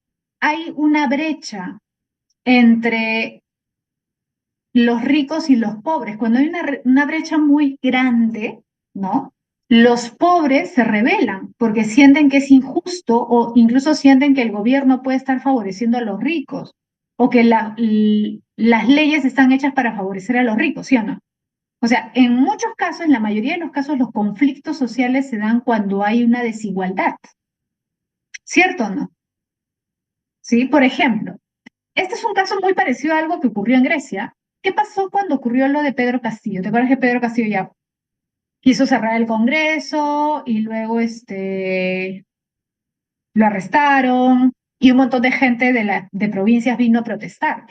Speaker 1: hay una brecha entre los ricos y los pobres, cuando hay una brecha muy grande, ¿no? Los pobres se rebelan porque sienten que es injusto o incluso sienten que el gobierno puede estar favoreciendo a los ricos o que las leyes están hechas para favorecer a los ricos, ¿sí o no? O sea, en muchos casos, en la mayoría de los casos, los conflictos sociales se dan cuando hay una desigualdad, ¿cierto o no? ¿Sí? Por ejemplo, Este es un caso muy parecido a algo que ocurrió en Grecia. ¿Qué pasó cuando ocurrió lo de Pedro Castillo? ¿Te acuerdas que Pedro Castillo ya quiso cerrar el Congreso y luego lo arrestaron y un montón de gente de provincias vino a protestar?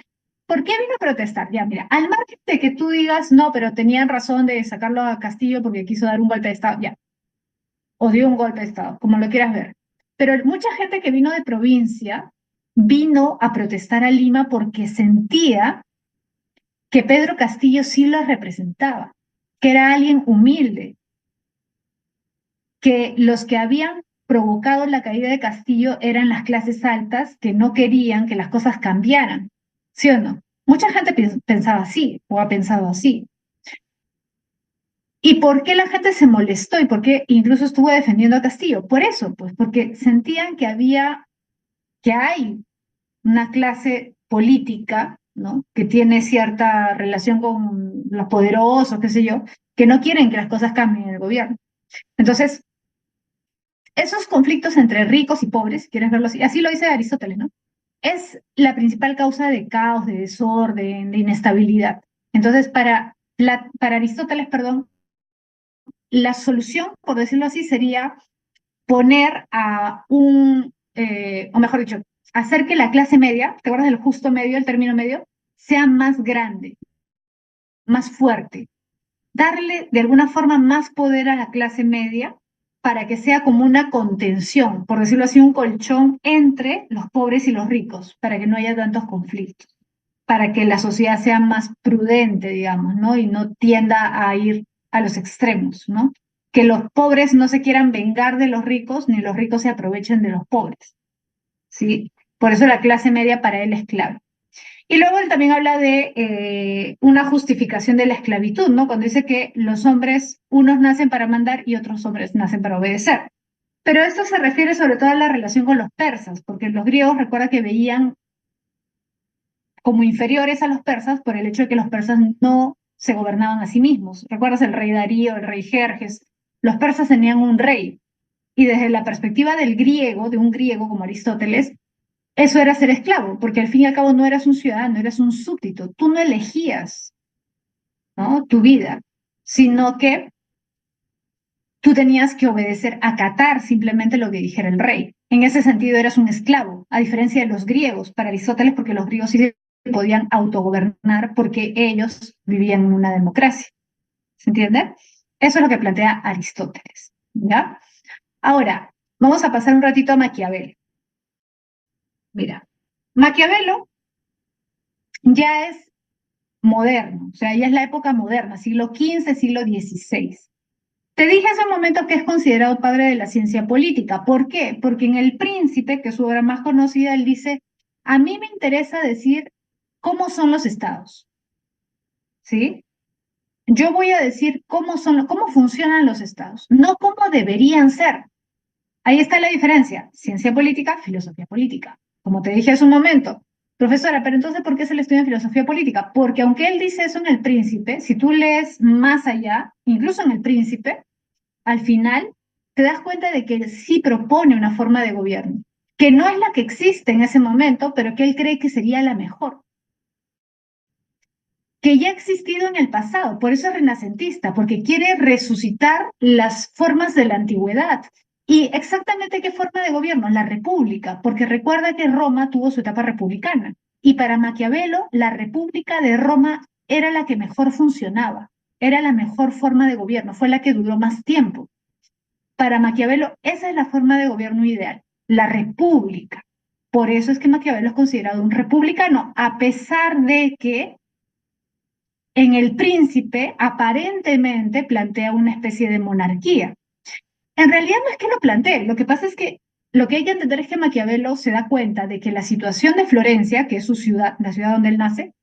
Speaker 1: ¿Por qué vino a protestar? Ya, mira, al margen de que tú digas, no, pero tenían razón de sacarlo a Castillo porque quiso dar un golpe de Estado, ya, o dio un golpe de Estado, como lo quieras ver. Pero mucha gente que vino de provincia vino a protestar a Lima porque sentía que Pedro Castillo sí lo representaba, que era alguien humilde, que los que habían provocado la caída de Castillo eran las clases altas que no querían que las cosas cambiaran, ¿sí o no? Mucha gente pensaba así o ha pensado así. ¿Y por qué la gente se molestó y por qué incluso estuvo defendiendo a Castillo? Por eso, pues porque sentían que hay una clase política, ¿no? Que tiene cierta relación con los poderosos, qué sé yo, que no quieren que las cosas cambien en el gobierno. Entonces, esos conflictos entre ricos y pobres, si quieres verlo así, así lo dice Aristóteles, ¿no? Es la principal causa de caos, de desorden, de inestabilidad. Entonces, para Aristóteles, perdón, la solución, por decirlo así, sería poner o mejor dicho, hacer que la clase media, ¿te acuerdas del justo medio, el término medio? Sea más grande, más fuerte, darle de alguna forma más poder a la clase media para que sea como una contención, por decirlo así, un colchón entre los pobres y los ricos, para que no haya tantos conflictos, para que la sociedad sea más prudente, digamos, ¿no? Y no tienda a ir a los extremos, ¿no? Que los pobres no se quieran vengar de los ricos, ni los ricos se aprovechen de los pobres, ¿sí? Por eso la clase media para él es clave. Y luego él también habla de una justificación de la esclavitud, ¿no? Cuando dice que los hombres, unos nacen para mandar y otros hombres nacen para obedecer. Pero esto se refiere sobre todo a la relación con los persas, porque los griegos recuerda que veían como inferiores a los persas por el hecho de que los persas no se gobernaban a sí mismos. ¿Recuerdas el rey Darío, el rey Jerjes? Los persas tenían un rey. Y desde la perspectiva del griego, de un griego como Aristóteles, eso era ser esclavo, porque al fin y al cabo no eras un ciudadano, eras un súbdito. Tú no elegías, ¿no? Tu vida, sino que tú tenías que obedecer, acatar simplemente lo que dijera el rey. En ese sentido eras un esclavo, a diferencia de los griegos, para Aristóteles, porque los griegos sí se podían autogobernar porque ellos vivían en una democracia. ¿Se entiende? Eso es lo que plantea Aristóteles, ¿ya? Ahora, vamos a pasar un ratito a Maquiavelo. Mira, Maquiavelo ya es moderno, o sea, ya es la época moderna, siglo XV, siglo XVI. Te dije hace un momento que es considerado padre de la ciencia política. ¿Por qué? Porque en El Príncipe, que es su obra más conocida, él dice, a mí me interesa decir cómo son los estados, ¿sí? Yo voy a decir cómo funcionan los estados, no cómo deberían ser. Ahí está la diferencia, ciencia política, filosofía política. Como te dije hace un momento, profesora, pero entonces, ¿por qué se le estudia en filosofía política? Porque aunque él dice eso en El Príncipe, si tú lees más allá, incluso en El Príncipe, al final te das cuenta de que él sí propone una forma de gobierno, que no es la que existe en ese momento, pero que él cree que sería la mejor, que ya ha existido en el pasado, por eso es renacentista, porque quiere resucitar las formas de la antigüedad. ¿Y exactamente qué forma de gobierno? La república, porque recuerda que Roma tuvo su etapa republicana y para Maquiavelo la república de Roma era la que mejor funcionaba, era la mejor forma de gobierno, fue la que duró más tiempo. Para Maquiavelo, esa es la forma de gobierno ideal, la república. Por eso es que Maquiavelo es considerado un republicano, a pesar de que en El Príncipe aparentemente plantea una especie de monarquía. En realidad no es que lo plantee, lo que pasa es que lo que hay que entender es que Maquiavelo se da cuenta de que la situación de Florencia, que es su ciudad, la ciudad donde él nace,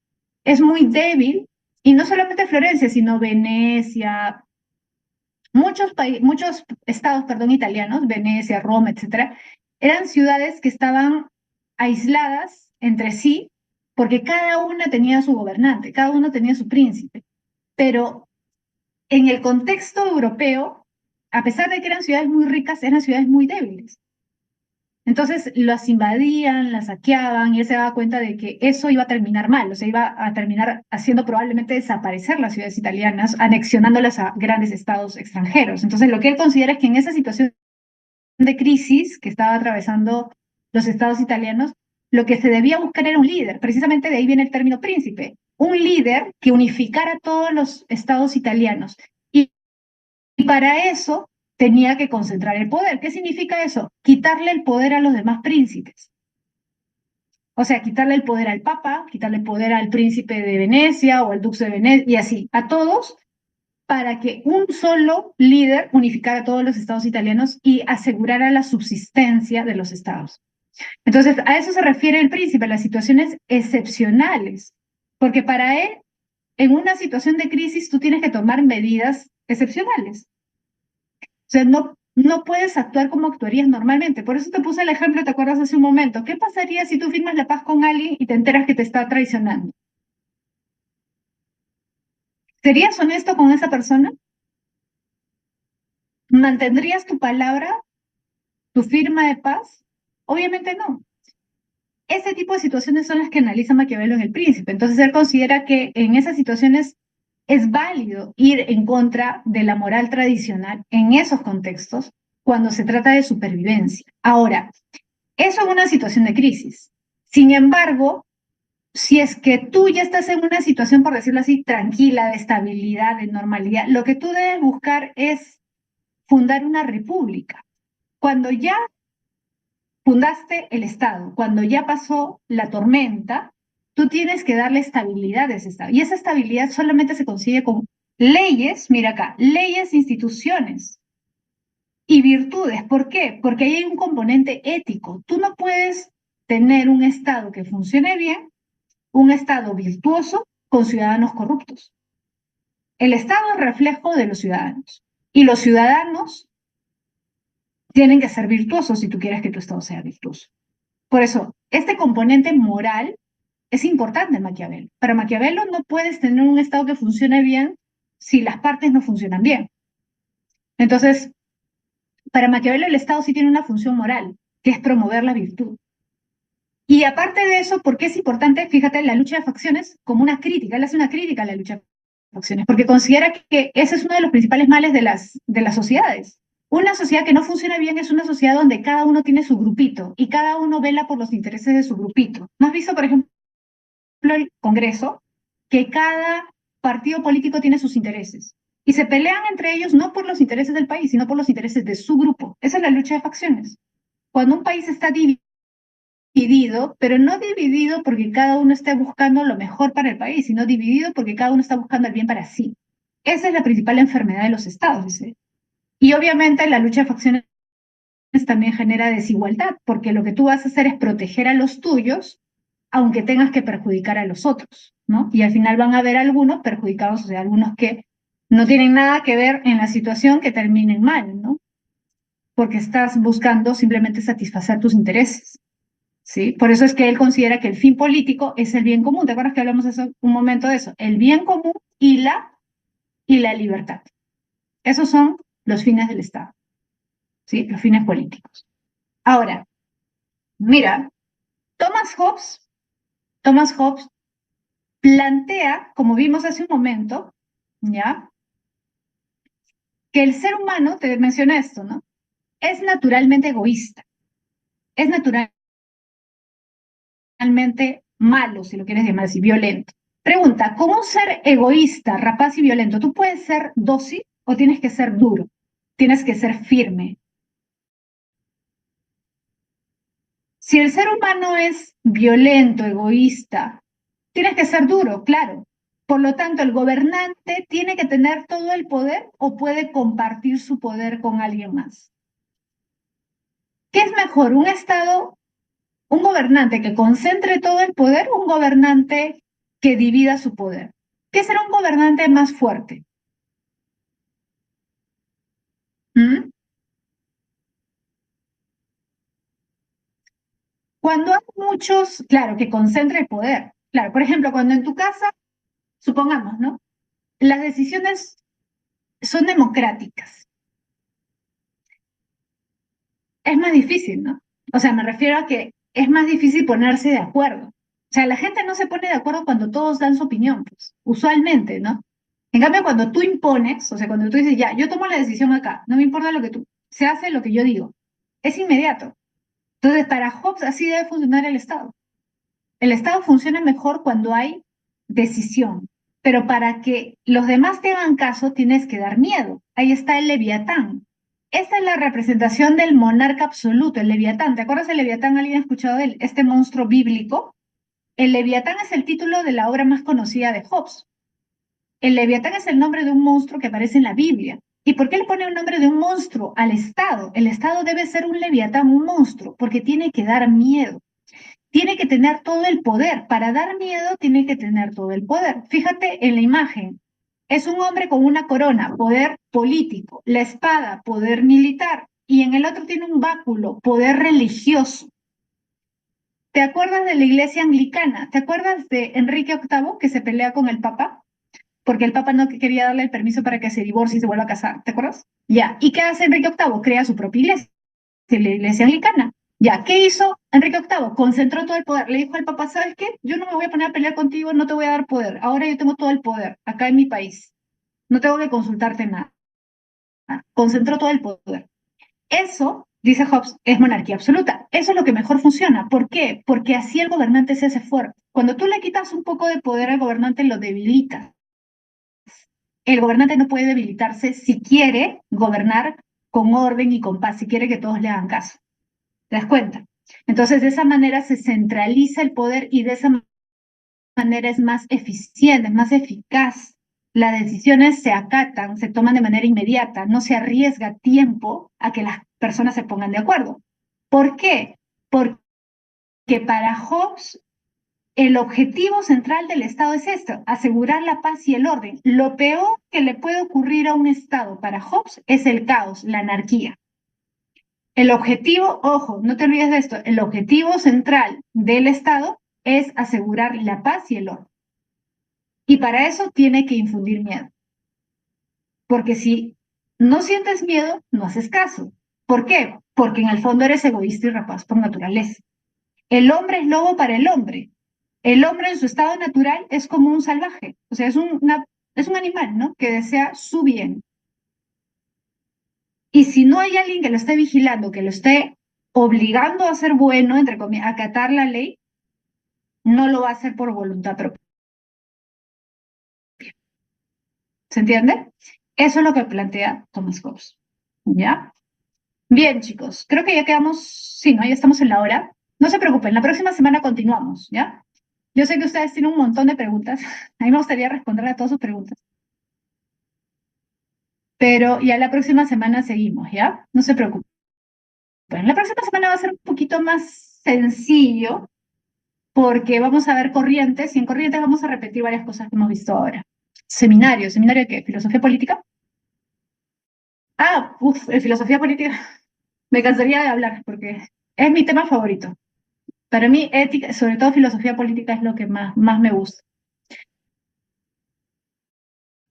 Speaker 1: es muy débil, y no solamente Florencia, sino Venecia, muchos estados, perdón, italianos, Venecia, Roma, etcétera, eran ciudades que estaban aisladas entre sí porque cada una tenía su gobernante, cada uno tenía su príncipe. Pero en el contexto europeo, a pesar de que eran ciudades muy ricas, eran ciudades muy débiles. Entonces las invadían, las saqueaban y él se daba cuenta de que eso iba a terminar mal, o sea, iba a terminar haciendo probablemente desaparecer las ciudades italianas, anexionándolas a grandes estados extranjeros. Entonces lo que él considera es que en esa situación de crisis que estaba atravesando los estados italianos, lo que se debía buscar era un líder. Precisamente de ahí viene el término príncipe. Un líder que unificara todos los estados italianos. Y para eso tenía que concentrar el poder. ¿Qué significa eso? Quitarle el poder a los demás príncipes. O sea, quitarle el poder al papa, quitarle el poder al príncipe de Venecia o al duque de Venecia, y así, a todos, para que un solo líder unificara a todos los estados italianos y asegurara la subsistencia de los estados. Entonces, a eso se refiere el príncipe, a las situaciones excepcionales, porque para él, en una situación de crisis, tú tienes que tomar medidas excepcionales. O sea, no puedes actuar como actuarías normalmente. Por eso te puse el ejemplo, ¿te acuerdas hace un momento? ¿Qué pasaría si tú firmas la paz con alguien y te enteras que te está traicionando? ¿Serías honesto con esa persona? ¿Mantendrías tu palabra, tu firma de paz? Obviamente no. Ese tipo de situaciones son las que analiza Maquiavelo en El Príncipe. Entonces él considera que en esas situaciones es válido ir en contra de la moral tradicional en esos contextos cuando se trata de supervivencia. Ahora, eso es una situación de crisis. Sin embargo, si es que tú ya estás en una situación, por decirlo así, tranquila, de estabilidad, de normalidad, lo que tú debes buscar es fundar una república. Cuando ya fundaste el Estado, cuando ya pasó la tormenta, tú tienes que darle estabilidad a ese Estado. Y esa estabilidad solamente se consigue con leyes, mira acá, leyes, instituciones y virtudes. ¿Por qué? Porque ahí hay un componente ético. Tú no puedes tener un Estado que funcione bien, un Estado virtuoso con ciudadanos corruptos. El Estado es reflejo de los ciudadanos y los ciudadanos tienen que ser virtuosos si tú quieres que tu Estado sea virtuoso. Por eso, este componente moral es importante en Maquiavelo. Para Maquiavelo no puedes tener un Estado que funcione bien si las partes no funcionan bien. Entonces, para Maquiavelo el Estado sí tiene una función moral, que es promover la virtud. Y aparte de eso, ¿por qué es importante? Fíjate, la lucha de facciones como una crítica. Él hace una crítica a la lucha de facciones, porque considera que ese es uno de los principales males de las sociedades. Una sociedad que no funciona bien es una sociedad donde cada uno tiene su grupito y cada uno vela por los intereses de su grupito. ¿No has visto, por ejemplo, el Congreso, que cada partido político tiene sus intereses? Y se pelean entre ellos no por los intereses del país, sino por los intereses de su grupo. Esa es la lucha de facciones. Cuando un país está dividido, pero no dividido porque cada uno esté buscando lo mejor para el país, sino dividido porque cada uno está buscando el bien para sí. Esa es la principal enfermedad de los estados, dice. Y obviamente la lucha de facciones también genera desigualdad, porque lo que tú vas a hacer es proteger a los tuyos, aunque tengas que perjudicar a los otros, ¿no? Y al final van a haber algunos perjudicados, o sea, algunos que no tienen nada que ver en la situación que terminen mal, ¿no? Porque estás buscando simplemente satisfacer tus intereses. ¿Sí? Por eso es que él considera que el fin político es el bien común. ¿Te acuerdas que hablamos hace un momento de eso? El bien común y la libertad. Esos son los fines del Estado, ¿sí? Los fines políticos. Ahora, mira, Thomas Hobbes plantea, como vimos hace un momento, ¿ya? Que el ser humano, te mencioné esto, ¿no? Es naturalmente egoísta, es naturalmente malo, si lo quieres llamar así, violento. Pregunta, ¿cómo un ser egoísta, rapaz y violento, tú puedes ser dócil o tienes que ser duro? Tienes que ser firme. Si el ser humano es violento, egoísta, tienes que ser duro, claro. Por lo tanto, el gobernante tiene que tener todo el poder o puede compartir su poder con alguien más. ¿Qué es mejor, un Estado, un gobernante que concentre todo el poder o un gobernante que divida su poder? ¿Qué será un gobernante más fuerte? ¿Mm? Cuando hay muchos, claro, que concentre el poder. Claro, por ejemplo, cuando en tu casa, supongamos, ¿no? Las decisiones son democráticas. Es más difícil, ¿no? O sea, me refiero a que es más difícil ponerse de acuerdo. O sea, la gente no se pone de acuerdo cuando todos dan su opinión, pues, usualmente, ¿no? En cambio, cuando tú impones, o sea, cuando tú dices, ya, yo tomo la decisión acá, no me importa lo que tú, se hace lo que yo digo, es inmediato. Entonces, para Hobbes así debe funcionar el Estado. El Estado funciona mejor cuando hay decisión, pero para que los demás te hagan caso tienes que dar miedo. Ahí está el Leviatán. Esta es la representación del monarca absoluto, el Leviatán. ¿Te acuerdas del Leviatán? ¿Alguien ha escuchado de él? Este monstruo bíblico. El Leviatán es el título de la obra más conocida de Hobbes. El Leviatán es el nombre de un monstruo que aparece en la Biblia. ¿Y por qué le pone el nombre de un monstruo al Estado? El Estado debe ser un Leviatán, un monstruo, porque tiene que dar miedo, tiene que tener todo el poder. Para dar miedo, tiene que tener todo el poder. Fíjate en la imagen. Es un hombre con una corona, poder político, la espada, poder militar, y en el otro tiene un báculo, poder religioso. ¿Te acuerdas de la iglesia anglicana? ¿Te acuerdas de Enrique VIII que se pelea con el Papa? Porque el Papa no quería darle el permiso para que se divorcie y se vuelva a casar. ¿Te acuerdas? Ya. ¿Y qué hace Enrique VIII? Crea su propia iglesia, la iglesia anglicana. Ya, ¿qué hizo Enrique VIII? Concentró todo el poder. Le dijo al Papa, ¿sabes qué? Yo no me voy a poner a pelear contigo, no te voy a dar poder. Ahora yo tengo todo el poder acá en mi país. No tengo que consultarte nada. Concentró todo el poder. Eso, dice Hobbes, es monarquía absoluta. Eso es lo que mejor funciona. ¿Por qué? Porque así el gobernante se hace fuerte. Cuando tú le quitas un poco de poder al gobernante, lo debilita. El gobernante no puede debilitarse si quiere gobernar con orden y con paz, si quiere que todos le hagan caso. ¿Te das cuenta? Entonces, de esa manera se centraliza el poder y de esa manera es más eficiente, es más eficaz. Las decisiones se acatan, se toman de manera inmediata, no se arriesga tiempo a que las personas se pongan de acuerdo. ¿Por qué? Porque para Hobbes el objetivo central del Estado es esto, asegurar la paz y el orden. Lo peor que le puede ocurrir a un Estado para Hobbes es el caos, la anarquía. El objetivo, ojo, no te olvides de esto, el objetivo central del Estado es asegurar la paz y el orden. Y para eso tiene que infundir miedo. Porque si no sientes miedo, no haces caso. ¿Por qué? Porque en el fondo eres egoísta y rapaz por naturaleza. El hombre es lobo para el hombre. El hombre en su estado natural es como un salvaje, o sea, es un animal, ¿no? Que desea su bien. Y si no hay alguien que lo esté vigilando, que lo esté obligando a ser bueno, entre comillas, a acatar la ley, no lo va a hacer por voluntad propia. ¿Se entiende? Eso es lo que plantea Thomas Hobbes. ¿Ya? Bien, chicos, creo que ya quedamos, sí, ¿no? Ya estamos en la hora. No se preocupen, la próxima semana continuamos, ¿ya? Yo sé que ustedes tienen un montón de preguntas. A mí me gustaría responder a todas sus preguntas. Pero ya la próxima semana seguimos, ¿ya? No se preocupen. La próxima semana va a ser un poquito más sencillo porque vamos a ver corrientes y en corrientes vamos a repetir varias cosas que hemos visto ahora. ¿Seminario de qué? ¿Filosofía política? Ah, uff, filosofía política. Me cansaría de hablar porque es mi tema favorito. Para mí, ética, sobre todo filosofía política, es lo que más me gusta.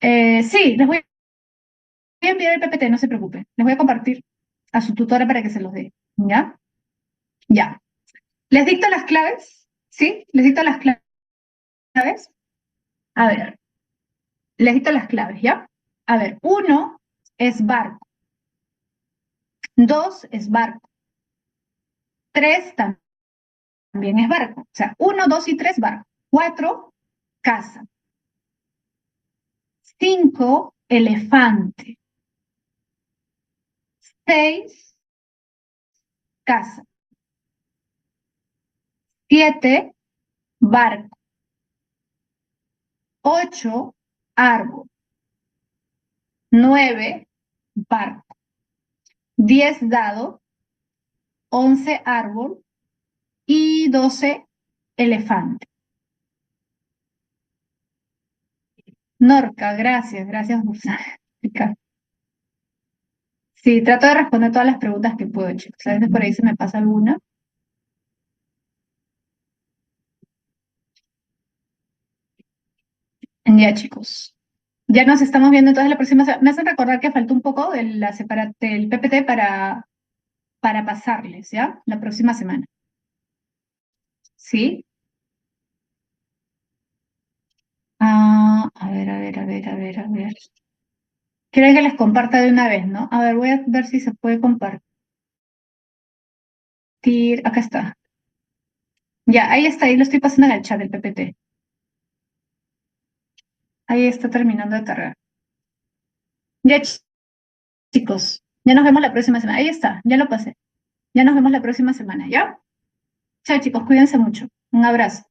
Speaker 1: Sí, les voy a enviar el PPT, no se preocupen. Les voy a compartir a su tutora para que se los dé. ¿Ya? Ya. Les dicto las claves, ¿sí? Les dicto las claves. A ver, les dicto las claves, ¿ya? A ver, uno es barco, dos es barco, tres también es barco. O sea, uno, dos y tres barco. Cuatro, casa. Cinco, elefante. Seis, casa. Siete, barco. Ocho, árbol. Nueve, barco. 10 dado. 11 árbol. Y 12 elefante. Norca, gracias por explicar. Sí, trato de responder todas las preguntas que puedo, chicos. A veces por ahí se me pasa alguna. Ya, chicos. Ya nos estamos viendo entonces la próxima. Me hacen recordar que faltó un poco de del PPT para pasarles, ¿ya? La próxima semana. ¿Sí? Ah, a ver, a ver, a ver, a ver, a ver. Quiero que les comparta de una vez, ¿no? A ver, voy a ver si se puede compartir. Acá está. Ya, ahí está, ahí lo estoy pasando en el chat del PPT. Ahí está terminando de cargar. Ya, chicos, ya nos vemos la próxima semana. Ahí está, ya lo pasé. Ya nos vemos la próxima semana, ¿ya? Chao, chicos, cuídense mucho. Un abrazo.